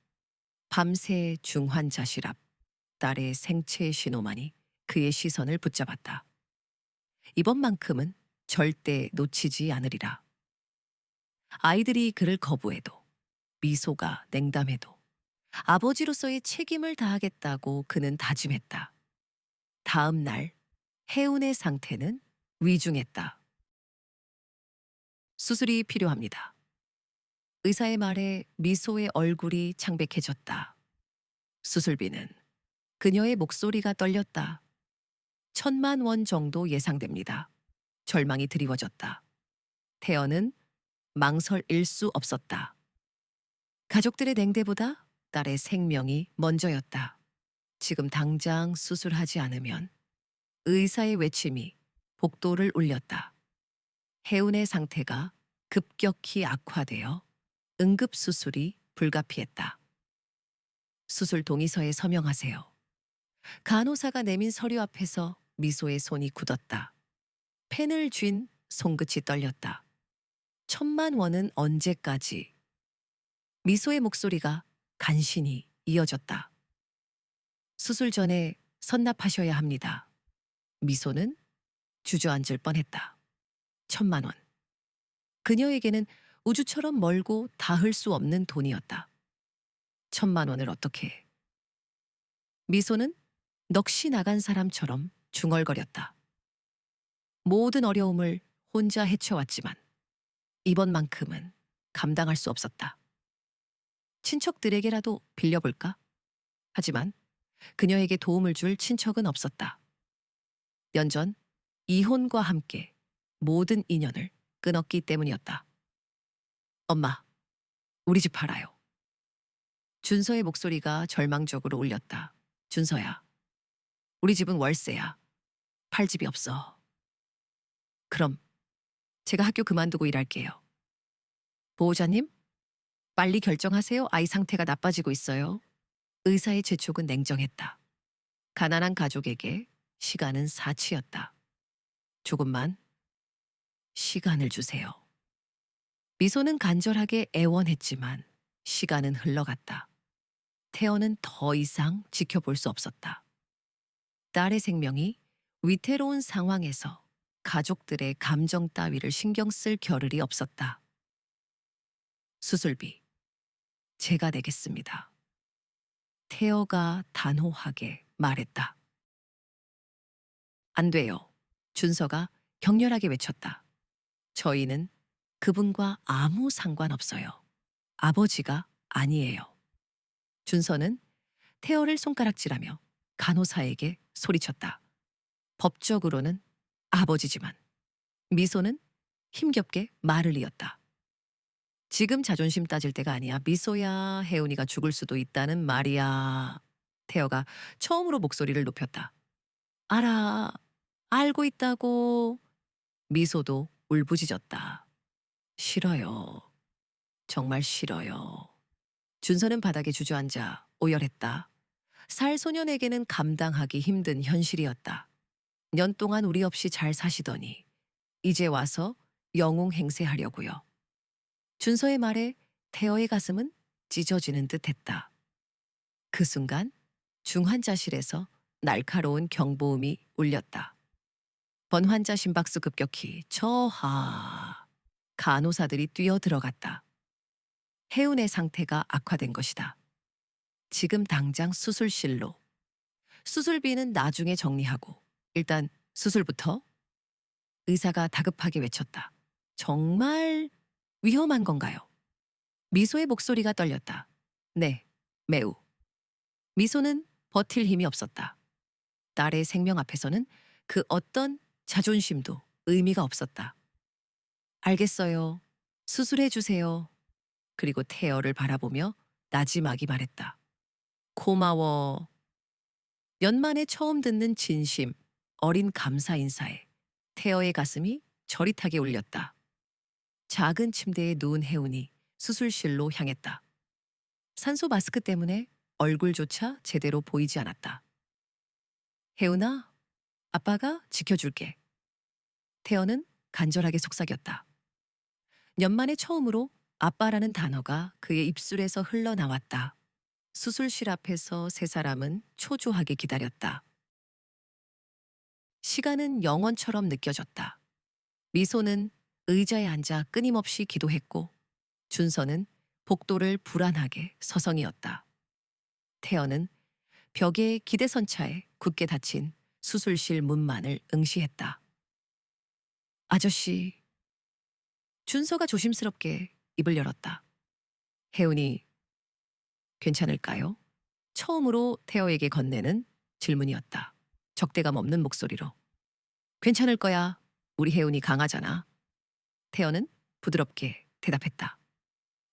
밤새 중환자실 앞 딸의 생체의 신호만이 그의 시선을 붙잡았다. 이번만큼은 절대 놓치지 않으리라. 아이들이 그를 거부해도, 미소가 냉담해도 아버지로서의 책임을 다하겠다고 그는 다짐했다. 다음 날 혜운의 상태는 위중했다. 수술이 필요합니다. 의사의 말에 미소의 얼굴이 창백해졌다. 수술비는. 그녀의 목소리가 떨렸다. 1,000,000원 정도 예상됩니다. 절망이 드리워졌다. 태연은 망설일 수 없었다. 가족들의 냉대보다 딸의 생명이 먼저였다. 지금 당장 수술하지 않으면. 의사의 외침이 복도를 울렸다. 혜운의 상태가 급격히 악화되어 응급수술이 불가피했다. 수술 동의서에 서명하세요. 간호사가 내민 서류 앞에서 미소의 손이 굳었다. 펜을 쥔 손끝이 떨렸다. 1,000,000원은 언제까지? 미소의 목소리가 간신히 이어졌다. 수술 전에 선납하셔야 합니다. 미소는 주저앉을 뻔했다. 1,000만 원. 그녀에게는 우주처럼 멀고 닿을 수 없는 돈이었다. 1,000만 원을 어떻게 해? 미소는 넋이 나간 사람처럼 중얼거렸다. 모든 어려움을 혼자 헤쳐왔지만 이번만큼은 감당할 수 없었다. 친척들에게라도 빌려볼까? 하지만 그녀에게 도움을 줄 친척은 없었다. 년 전 이혼과 함께 모든 인연을 끊었기 때문이었다. 엄마, 우리 집 팔아요. 준서의 목소리가 절망적으로 울렸다. 준서야, 우리 집은 월세야. 팔 집이 없어. 그럼 제가 학교 그만두고 일할게요. 보호자님, 빨리 결정하세요. 아이 상태가 나빠지고 있어요. 의사의 재촉은 냉정했다. 가난한 가족에게 시간은 사치였다. 조금만 시간을 주세요. 미소는 간절하게 애원했지만 시간은 흘러갔다. 태연은 더 이상 지켜볼 수 없었다. 딸의 생명이 위태로운 상황에서 가족들의 감정 따위를 신경 쓸 겨를이 없었다. 수술비, 제가 내겠습니다. 태여가 단호하게 말했다. 안 돼요. 준서가 격렬하게 외쳤다. 저희는 그분과 아무 상관없어요. 아버지가 아니에요. 준서는 태어를 손가락질하며 간호사에게 소리쳤다. 법적으로는 아버지지만 미소는 힘겹게 말을 이었다. 지금 자존심 따질 때가 아니야. 미소야, 혜운이가 죽을 수도 있다는 말이야. 태어가 처음으로 목소리를 높였다. 알아. 알고 있다고. 미소도 울부짖었다. 싫어요. 정말 싫어요. 준서는 바닥에 주저앉아 오열했다. 살 소년에게는 감당하기 힘든 현실이었다. 년 동안 우리 없이 잘 사시더니 이제 와서 영웅 행세하려고요. 준서의 말에 태어의 가슴은 찢어지는 듯했다. 그 순간 중환자실에서 날카로운 경보음이 울렸다. 번환자 심박수 급격히 저하. 간호사들이 뛰어들어갔다. 혜운의 상태가 악화된 것이다. 지금 당장 수술실로. 수술비는 나중에 정리하고 일단 수술부터. 의사가 다급하게 외쳤다. 정말 위험한 건가요? 미소의 목소리가 떨렸다. 네, 매우. 미소는 버틸 힘이 없었다. 딸의 생명 앞에서는 그 어떤 자존심도 의미가 없었다. 알겠어요. 수술해 주세요. 그리고 태어를 바라보며 나지막이 말했다. 고마워. 연만에 처음 듣는 진심, 어린 감사 인사에 태어의 가슴이 저릿하게 울렸다. 작은 침대에 누운 혜운이 수술실로 향했다. 산소 마스크 때문에 얼굴조차 제대로 보이지 않았다. 혜운아, 아빠가 지켜줄게. 태연은 간절하게 속삭였다. 년만에 처음으로 아빠라는 단어가 그의 입술에서 흘러나왔다. 수술실 앞에서 세 사람은 초조하게 기다렸다. 시간은 영원처럼 느껴졌다. 미소는 의자에 앉아 끊임없이 기도했고 준서는 복도를 불안하게 서성이었다. 태연은 벽에 기대선차에 굳게 닫힌 수술실 문만을 응시했다. 아저씨. 준서가 조심스럽게 입을 열었다. 혜운이 괜찮을까요? 처음으로 태어에게 건네는 질문이었다. 적대감 없는 목소리로. 괜찮을 거야. 우리 혜운이 강하잖아. 태어는 부드럽게 대답했다.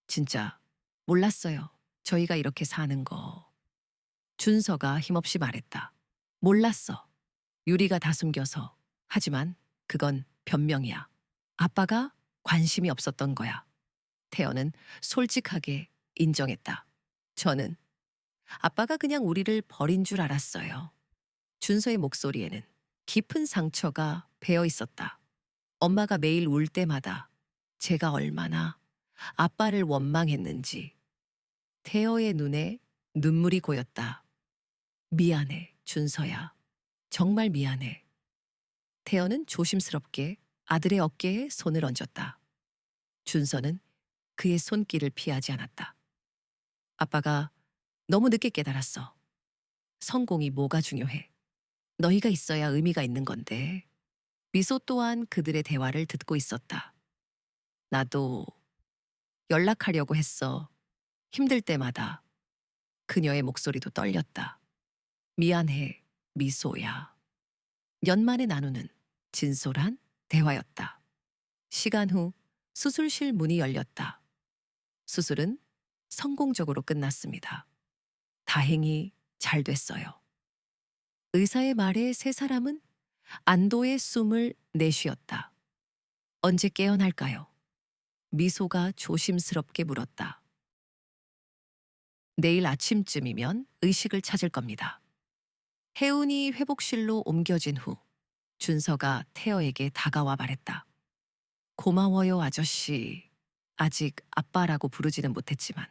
진짜 몰랐어요. 저희가 이렇게 사는 거. 준서가 힘없이 말했다. 몰랐어. 유리가 다 숨겨서. 하지만 그건 변명이야. 아빠가 관심이 없었던 거야. 태연은 솔직하게 인정했다. 저는 아빠가 그냥 우리를 버린 줄 알았어요. 준서의 목소리에는 깊은 상처가 배어 있었다. 엄마가 매일 울 때마다 제가 얼마나 아빠를 원망했는지. 태여의 눈에 눈물이 고였다. 미안해, 준서야. 정말 미안해. 태연은 조심스럽게 아들의 어깨에 손을 얹었다. 준서는 그의 손길을 피하지 않았다. 아빠가 너무 늦게 깨달았어. 성공이 뭐가 중요해. 너희가 있어야 의미가 있는 건데. 미소 또한 그들의 대화를 듣고 있었다. 나도 연락하려고 했어. 힘들 때마다. 그녀의 목소리도 떨렸다. 미안해, 미소야. 연만에 나누는 진솔한 대화였다. 시간 후 수술실 문이 열렸다. 수술은 성공적으로 끝났습니다. 다행히 잘 됐어요. 의사의 말에 세 사람은 안도의 숨을 내쉬었다. 언제 깨어날까요? 미소가 조심스럽게 물었다. 내일 아침쯤이면 의식을 찾을 겁니다. 혜운이 회복실로 옮겨진 후 준서가 태어에게 다가와 말했다. 고마워요, 아저씨. 아직 아빠라고 부르지는 못했지만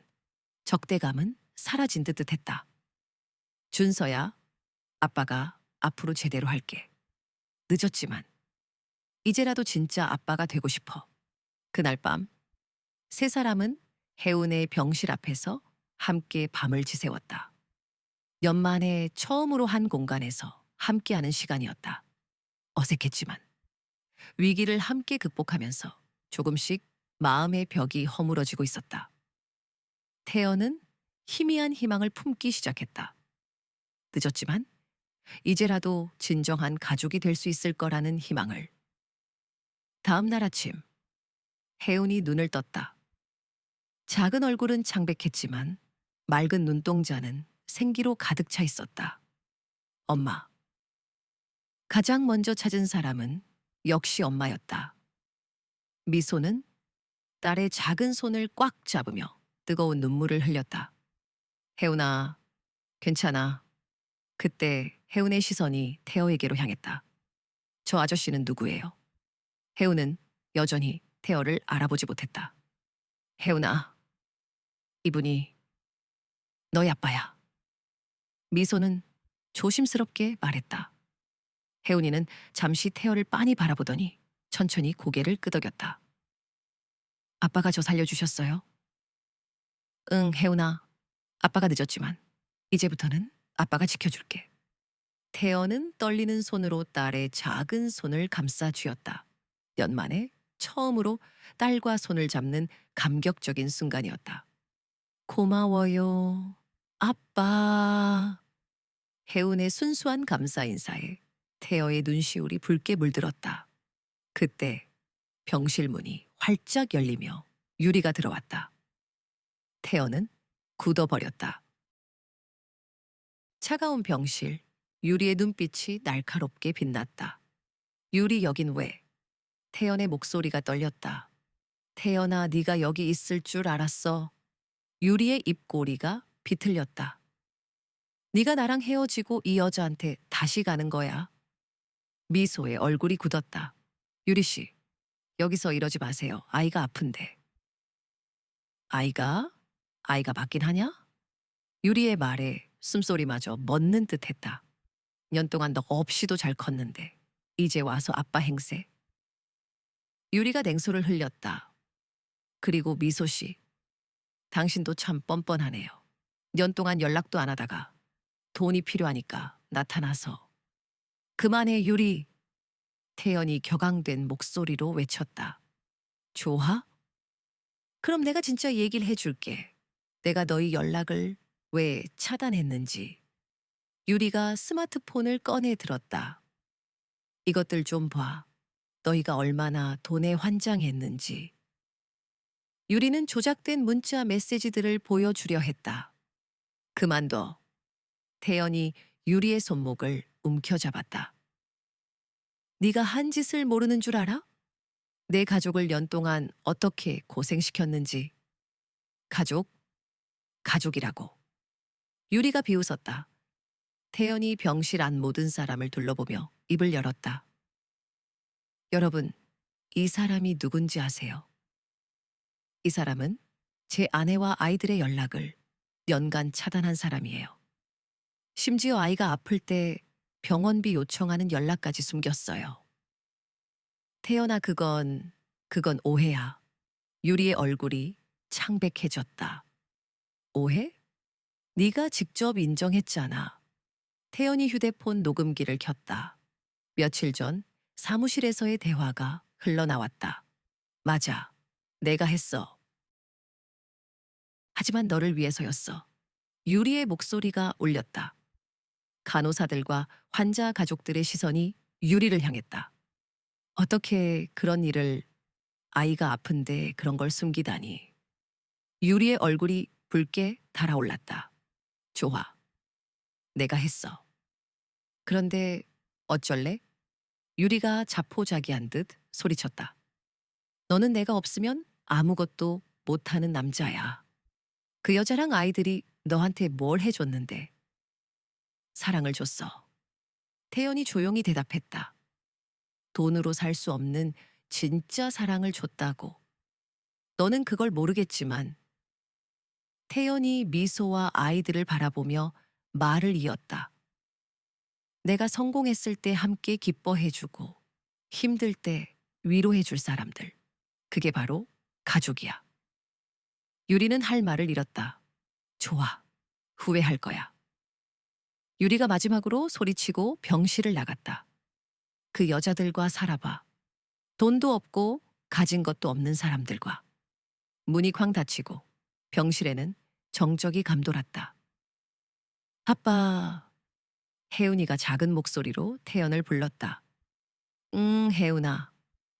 적대감은 사라진 듯 했다. 준서야, 아빠가 앞으로 제대로 할게. 늦었지만 이제라도 진짜 아빠가 되고 싶어. 그날 밤 세 사람은 혜운의 병실 앞에서 함께 밤을 지새웠다. 연만에 처음으로 한 공간에서 함께하는 시간이었다. 어색했지만 위기를 함께 극복하면서 조금씩 마음의 벽이 허물어지고 있었다. 태연은 희미한 희망을 품기 시작했다. 늦었지만 이제라도 진정한 가족이 될 수 있을 거라는 희망을. 다음 날 아침 혜운이 눈을 떴다. 작은 얼굴은 창백했지만 맑은 눈동자는 생기로 가득 차 있었다. 엄마. 가장 먼저 찾은 사람은 역시 엄마였다. 미소는 딸의 작은 손을 꽉 잡으며 뜨거운 눈물을 흘렸다. 혜운아, 괜찮아. 그때 혜운의 시선이 태어에게로 향했다. 저 아저씨는 누구예요? 혜운은 여전히 태어를 알아보지 못했다. 혜운아, 이분이 너희 아빠야. 미소는 조심스럽게 말했다. 혜운이는 잠시 태어를 빤히 바라보더니 천천히 고개를 끄덕였다. 아빠가 저 살려주셨어요? 응, 혜운아. 아빠가 늦었지만 이제부터는 아빠가 지켜줄게. 태연은 떨리는 손으로 딸의 작은 손을 감싸 쥐었다. 연만에 처음으로 딸과 손을 잡는 감격적인 순간이었다. 고마워요. 아빠. 혜운의 순수한 감사 인사에 태여의 눈시울이 붉게 물들었다. 그때 병실 문이 활짝 열리며 유리가 들어왔다. 태연은 굳어버렸다. 차가운 병실, 유리의 눈빛이 날카롭게 빛났다. 유리 여긴 왜? 태연의 목소리가 떨렸다. 태연아, 네가 여기 있을 줄 알았어. 유리의 입꼬리가 비틀렸다. 네가 나랑 헤어지고 이 여자한테 다시 가는 거야. 미소의 얼굴이 굳었다. 유리 씨, 여기서 이러지 마세요. 아이가 아픈데. 아이가? 아이가 맞긴 하냐? 유리의 말에 숨소리마저 멎는 듯했다. 년 동안 너 없이도 잘 컸는데 이제 와서 아빠 행세. 유리가 냉소를 흘렸다. 그리고 미소 씨, 당신도 참 뻔뻔하네요. 년 동안 연락도 안 하다가 돈이 필요하니까 나타나서. 그만해, 유리. 태연이 격앙된 목소리로 외쳤다. 좋아? 그럼 내가 진짜 얘기를 해줄게. 내가 너희 연락을 왜 차단했는지. 유리가 스마트폰을 꺼내 들었다. 이것들 좀 봐. 너희가 얼마나 돈에 환장했는지. 유리는 조작된 문자 메시지들을 보여주려 했다. 그만둬. 태연이 유리의 손목을 움켜잡았다. 네가 한 짓을 모르는 줄 알아? 내 가족을 년 동안 어떻게 고생시켰는지. 가족, 가족이라고. 유리가 비웃었다. 태연이 병실 안 모든 사람을 둘러보며 입을 열었다. 여러분, 이 사람이 누군지 아세요? 이 사람은 제 아내와 아이들의 연락을 연간 차단한 사람이에요. 심지어 아이가 아플 때 병원비 요청하는 연락까지 숨겼어요. 태연아, 그건 오해야. 유리의 얼굴이 창백해졌다. 오해? 네가 직접 인정했잖아. 태연이 휴대폰 녹음기를 켰다. 며칠 전 사무실에서의 대화가 흘러나왔다. 맞아. 내가 했어. 하지만 너를 위해서였어. 유리의 목소리가 울렸다. 간호사들과 환자 가족들의 시선이 유리를 향했다. 어떻게 그런 일을, 아이가 아픈데 그런 걸 숨기다니. 유리의 얼굴이 붉게 달아올랐다. 좋아. 내가 했어. 그런데 어쩔래? 유리가 자포자기한 듯 소리쳤다. 너는 내가 없으면 아무것도 못하는 남자야. 그 여자랑 아이들이 너한테 뭘 해줬는데. 사랑을 줬어. 태연이 조용히 대답했다. 돈으로 살 수 없는 진짜 사랑을 줬다고. 너는 그걸 모르겠지만. 태연이 미소와 아이들을 바라보며 말을 이었다. 내가 성공했을 때 함께 기뻐해주고 힘들 때 위로해줄 사람들. 그게 바로 가족이야. 유리는 할 말을 잃었다. 좋아. 후회할 거야. 유리가 마지막으로 소리치고 병실을 나갔다. 그 여자들과 살아봐. 돈도 없고 가진 것도 없는 사람들과. 문이 쾅 닫히고 병실에는 정적이 감돌았다. 아빠. 혜은이가 작은 목소리로 태연을 불렀다. 혜은아.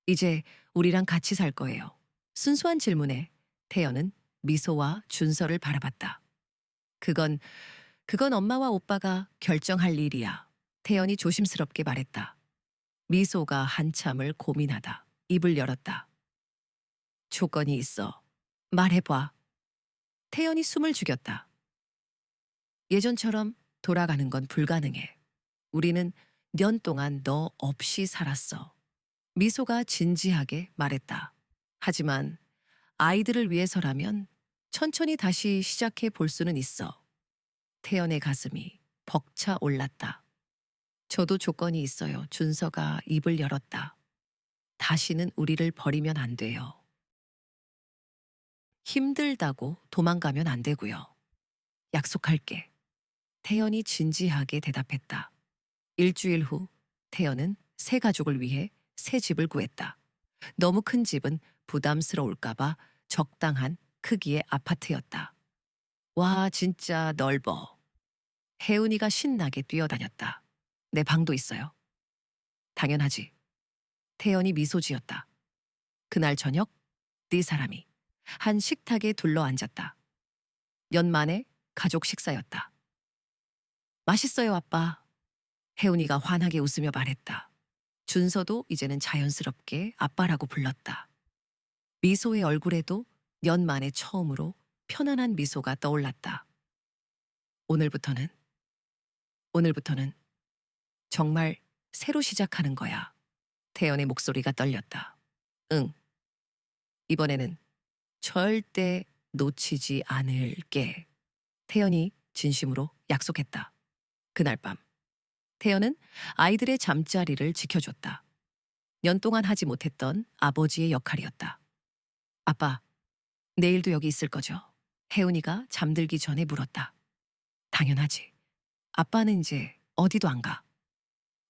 이제 우리랑 같이 살 거예요. 순수한 질문에 태연은 미소와 준서를 바라봤다. 그건, 그건 엄마와 오빠가 결정할 일이야. 태연이 조심스럽게 말했다. 미소가 한참을 고민하다 입을 열었다. 조건이 있어. 말해봐. 태연이 숨을 죽였다. 예전처럼 돌아가는 건 불가능해. 우리는 년 동안 너 없이 살았어. 미소가 진지하게 말했다. 하지만 아이들을 위해서라면 천천히 다시 시작해 볼 수는 있어. 태연의 가슴이 벅차 올랐다. 저도 조건이 있어요. 준서가 입을 열었다. 다시는 우리를 버리면 안 돼요. 힘들다고 도망가면 안 되고요. 약속할게. 태연이 진지하게 대답했다. 일주일 후 태연은 새 가족을 위해 새 집을 구했다. 너무 큰 집은 부담스러울까봐 적당한 크기의 아파트였다. 와, 진짜 넓어. 혜은이가 신나게 뛰어다녔다. 내 방도 있어요. 당연하지. 태연이 미소 지었다. 그날 저녁 네 사람이 한 식탁에 둘러앉았다. 년 만에 가족 식사였다. 맛있어요, 아빠. 혜은이가 환하게 웃으며 말했다. 준서도 이제는 자연스럽게 아빠라고 불렀다. 미소의 얼굴에도 년 만에 처음으로 편안한 미소가 떠올랐다. 오늘부터는, 오늘부터는 정말 새로 시작하는 거야. 태연의 목소리가 떨렸다. 응, 이번에는 절대 놓치지 않을게. 태연이 진심으로 약속했다. 그날 밤, 태연은 아이들의 잠자리를 지켜줬다. 년 동안 하지 못했던 아버지의 역할이었다. 아빠, 내일도 여기 있을 거죠? 혜은이가 잠들기 전에 물었다. 당연하지. 아빠는 이제 어디도 안 가.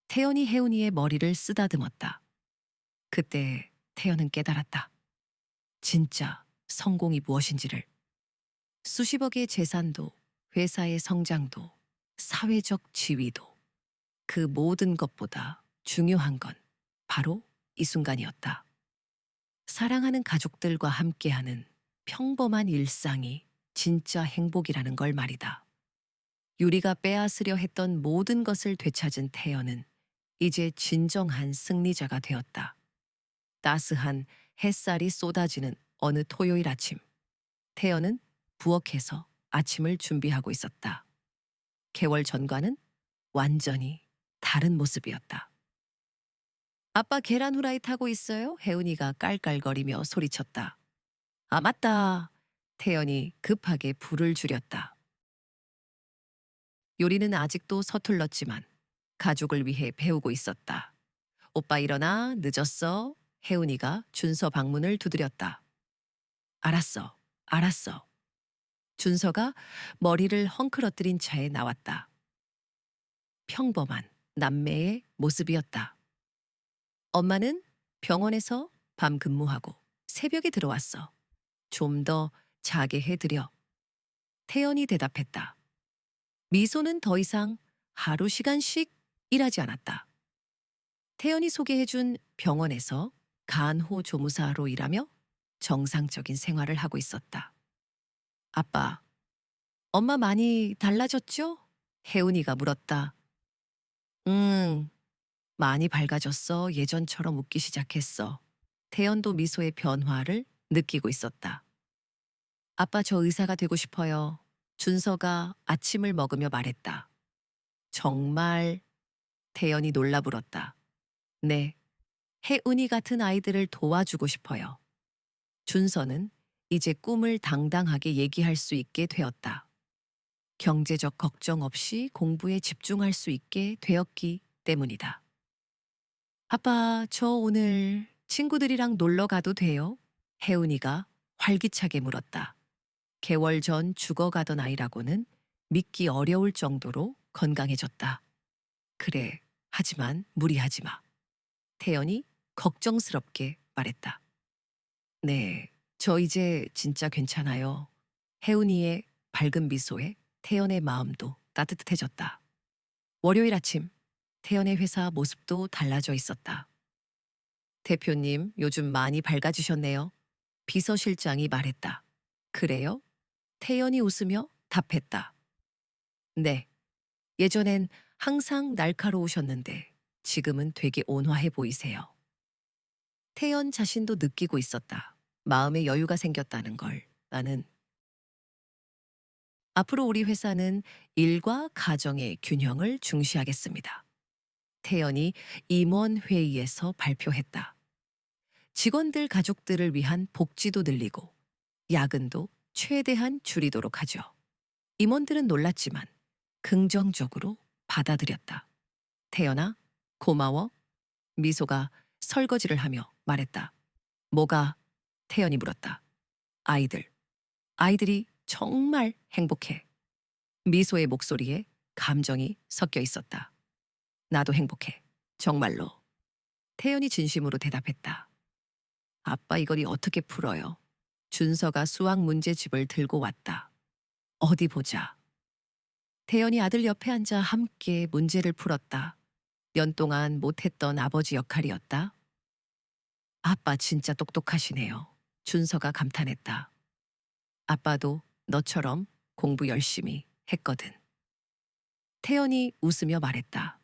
태연이 혜은이의 머리를 쓰다듬었다. 그때 태연은 깨달았다. 진짜 성공이 무엇인지를. 수십억의 재산도, 회사의 성장도, 사회적 지위도, 그 모든 것보다 중요한 건 바로 이 순간이었다. 사랑하는 가족들과 함께하는 평범한 일상이 진짜 행복이라는 걸 말이다. 유리가 빼앗으려 했던 모든 것을 되찾은 태연은 이제 진정한 승리자가 되었다. 따스한 햇살이 쏟아지는 어느 토요일 아침, 태연은 부엌에서 아침을 준비하고 있었다. 개월 전과는 완전히 다른 모습이었다. 아빠 계란 후라이 타고 있어요? 혜은이가 깔깔거리며 소리쳤다. 아, 맞다. 태연이 급하게 불을 줄였다. 요리는 아직도 서툴렀지만 가족을 위해 배우고 있었다. 오빠 일어나, 늦었어. 혜은이가 준서 방문을 두드렸다. 알았어, 알았어. 준서가 머리를 헝클어뜨린 채 나왔다. 평범한 남매의 모습이었다. 엄마는 병원에서 밤 근무하고 새벽에 들어왔어. 좀 더 자게 해드려. 태연이 대답했다. 미소는 더 이상 하루 시간씩 일하지 않았다. 태연이 소개해준 병원에서 간호조무사로 일하며 정상적인 생활을 하고 있었다. 아빠, 엄마 많이 달라졌죠? 혜은이가 물었다. 응, 많이 밝아졌어. 예전처럼 웃기 시작했어. 태연도 미소의 변화를 느끼고 있었다. 아빠 저 의사가 되고 싶어요. 준서가 아침을 먹으며 말했다. 정말? 태연이 놀라 불었다. 네, 혜은이 같은 아이들을 도와주고 싶어요. 준서는 이제 꿈을 당당하게 얘기할 수 있게 되었다. 경제적 걱정 없이 공부에 집중할 수 있게 되었기 때문이다. 아빠, 저 오늘 친구들이랑 놀러 가도 돼요? 혜은이가 활기차게 물었다. 개월 전 죽어가던 아이라고는 믿기 어려울 정도로 건강해졌다. 그래, 하지만 무리하지 마. 태연이 걱정스럽게 말했다. 네, 저 이제 진짜 괜찮아요. 혜은이의 밝은 미소에 태연의 마음도 따뜻해졌다. 월요일 아침, 태연의 회사 모습도 달라져 있었다. 대표님, 요즘 많이 밝아지셨네요. 비서실장이 말했다. 그래요? 태연이 웃으며 답했다. 네, 예전엔 항상 날카로우셨는데 지금은 되게 온화해 보이세요. 태연 자신도 느끼고 있었다. 마음의 여유가 생겼다는 걸. 나는 앞으로 우리 회사는 일과 가정의 균형을 중시하겠습니다. 태연이 임원회의에서 발표했다. 직원들 가족들을 위한 복지도 늘리고 야근도 최대한 줄이도록 하죠. 임원들은 놀랐지만 긍정적으로 받아들였다. 태연아, 고마워. 미소가 설거지를 하며 말했다. 뭐가? 태연이 물었다. 아이들. 아이들이 정말 행복해. 미소의 목소리에 감정이 섞여 있었다. 나도 행복해. 정말로. 태연이 진심으로 대답했다. 아빠 이걸 어떻게 풀어요? 준서가 수학 문제집을 들고 왔다. 어디 보자. 태연이 아들 옆에 앉아 함께 문제를 풀었다. 년 동안 못했던 아버지 역할이었다. 아빠 진짜 똑똑하시네요. 준서가 감탄했다. 아빠도 너처럼 공부 열심히 했거든. 태연이 웃으며 말했다.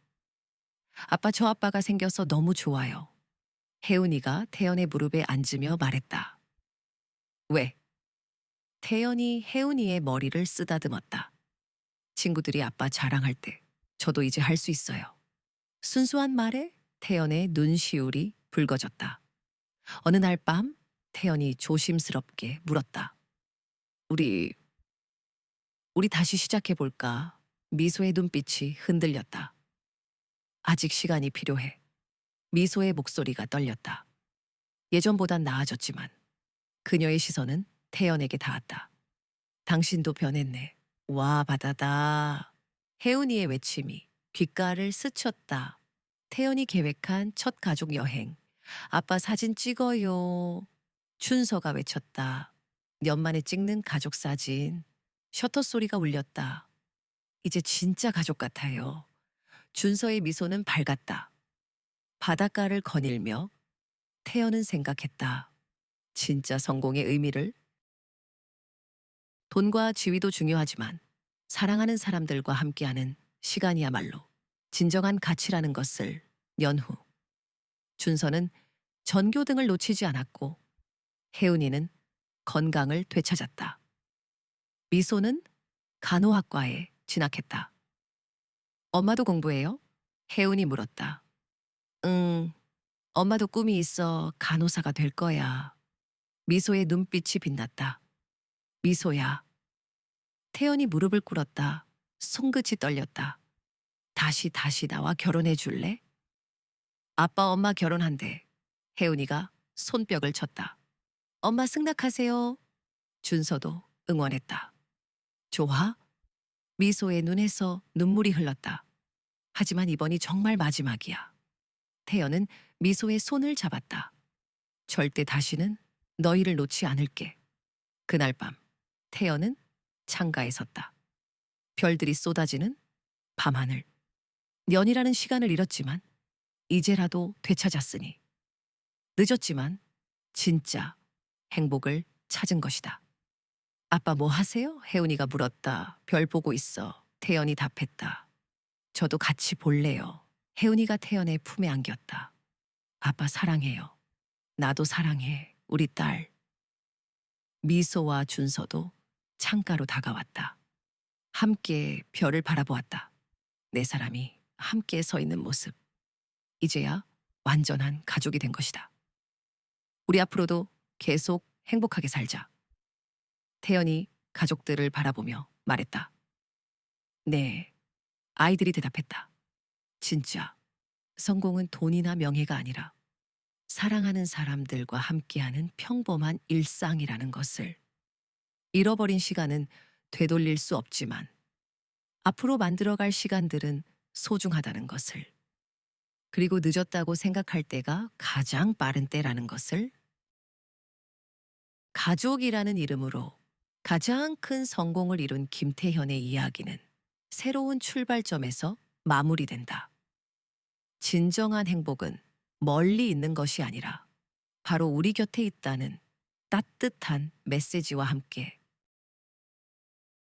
아빠 저 아빠가 생겨서 너무 좋아요. 혜은이가 태연의 무릎에 앉으며 말했다. 왜? 태연이 혜은이의 머리를 쓰다듬었다. 친구들이 아빠 자랑할 때 저도 이제 할 수 있어요. 순수한 말에 태연의 눈시울이 붉어졌다. 어느 날 밤 태연이 조심스럽게 물었다. 우리 다시 시작해볼까? 미소의 눈빛이 흔들렸다. 아직 시간이 필요해. 미소의 목소리가 떨렸다. 예전보단 나아졌지만 그녀의 시선은 태연에게 닿았다. 당신도 변했네. 와, 바다다. 혜은이의 외침이 귓가를 스쳤다. 태연이 계획한 첫 가족 여행. 아빠 사진 찍어요. 춘서가 외쳤다. 연말에 찍는 가족 사진. 셔터 소리가 울렸다. 이제 진짜 가족 같아요. 준서의 미소는 밝았다. 바닷가를 거닐며 태연은 생각했다. 진짜 성공의 의미를. 돈과 지위도 중요하지만 사랑하는 사람들과 함께하는 시간이야말로 진정한 가치라는 것을 연후. 준서는 전교등을 놓치지 않았고 혜은이는 건강을 되찾았다. 미소는 간호학과에 진학했다. 엄마도 공부해요? 혜은이 물었다. 응, 엄마도 꿈이 있어 간호사가 될 거야. 미소의 눈빛이 빛났다. 미소야. 태연이 무릎을 꿇었다. 손끝이 떨렸다. 다시 나와 결혼해 줄래? 아빠 엄마 결혼한대. 혜은이가 손뼉을 쳤다. 엄마 승낙하세요. 준서도 응원했다. 좋아? 미소의 눈에서 눈물이 흘렀다. 하지만 이번이 정말 마지막이야. 태연은 미소의 손을 잡았다. 절대 다시는 너희를 놓지 않을게. 그날 밤 태연은 창가에 섰다. 별들이 쏟아지는 밤하늘. 년이라는 시간을 잃었지만 이제라도 되찾았으니 늦었지만 진짜 행복을 찾은 것이다. 아빠 뭐 하세요? 혜은이가 물었다. 별 보고 있어. 태연이 답했다. 저도 같이 볼래요. 혜은이가 태연의 품에 안겼다. 아빠 사랑해요. 나도 사랑해. 우리 딸. 미소와 준서도 창가로 다가왔다. 함께 별을 바라보았다. 네 사람이 함께 서 있는 모습. 이제야 완전한 가족이 된 것이다. 우리 앞으로도 계속 행복하게 살자. 태연이 가족들을 바라보며 말했다. 네. 아이들이 대답했다. 진짜 성공은 돈이나 명예가 아니라 사랑하는 사람들과 함께하는 평범한 일상이라는 것을. 잃어버린 시간은 되돌릴 수 없지만 앞으로 만들어갈 시간들은 소중하다는 것을. 그리고 늦었다고 생각할 때가 가장 빠른 때라는 것을. 가족이라는 이름으로 가장 큰 성공을 이룬 김태현의 이야기는 새로운 출발점에서 마무리된다. 진정한 행복은 멀리 있는 것이 아니라 바로 우리 곁에 있다는 따뜻한 메시지와 함께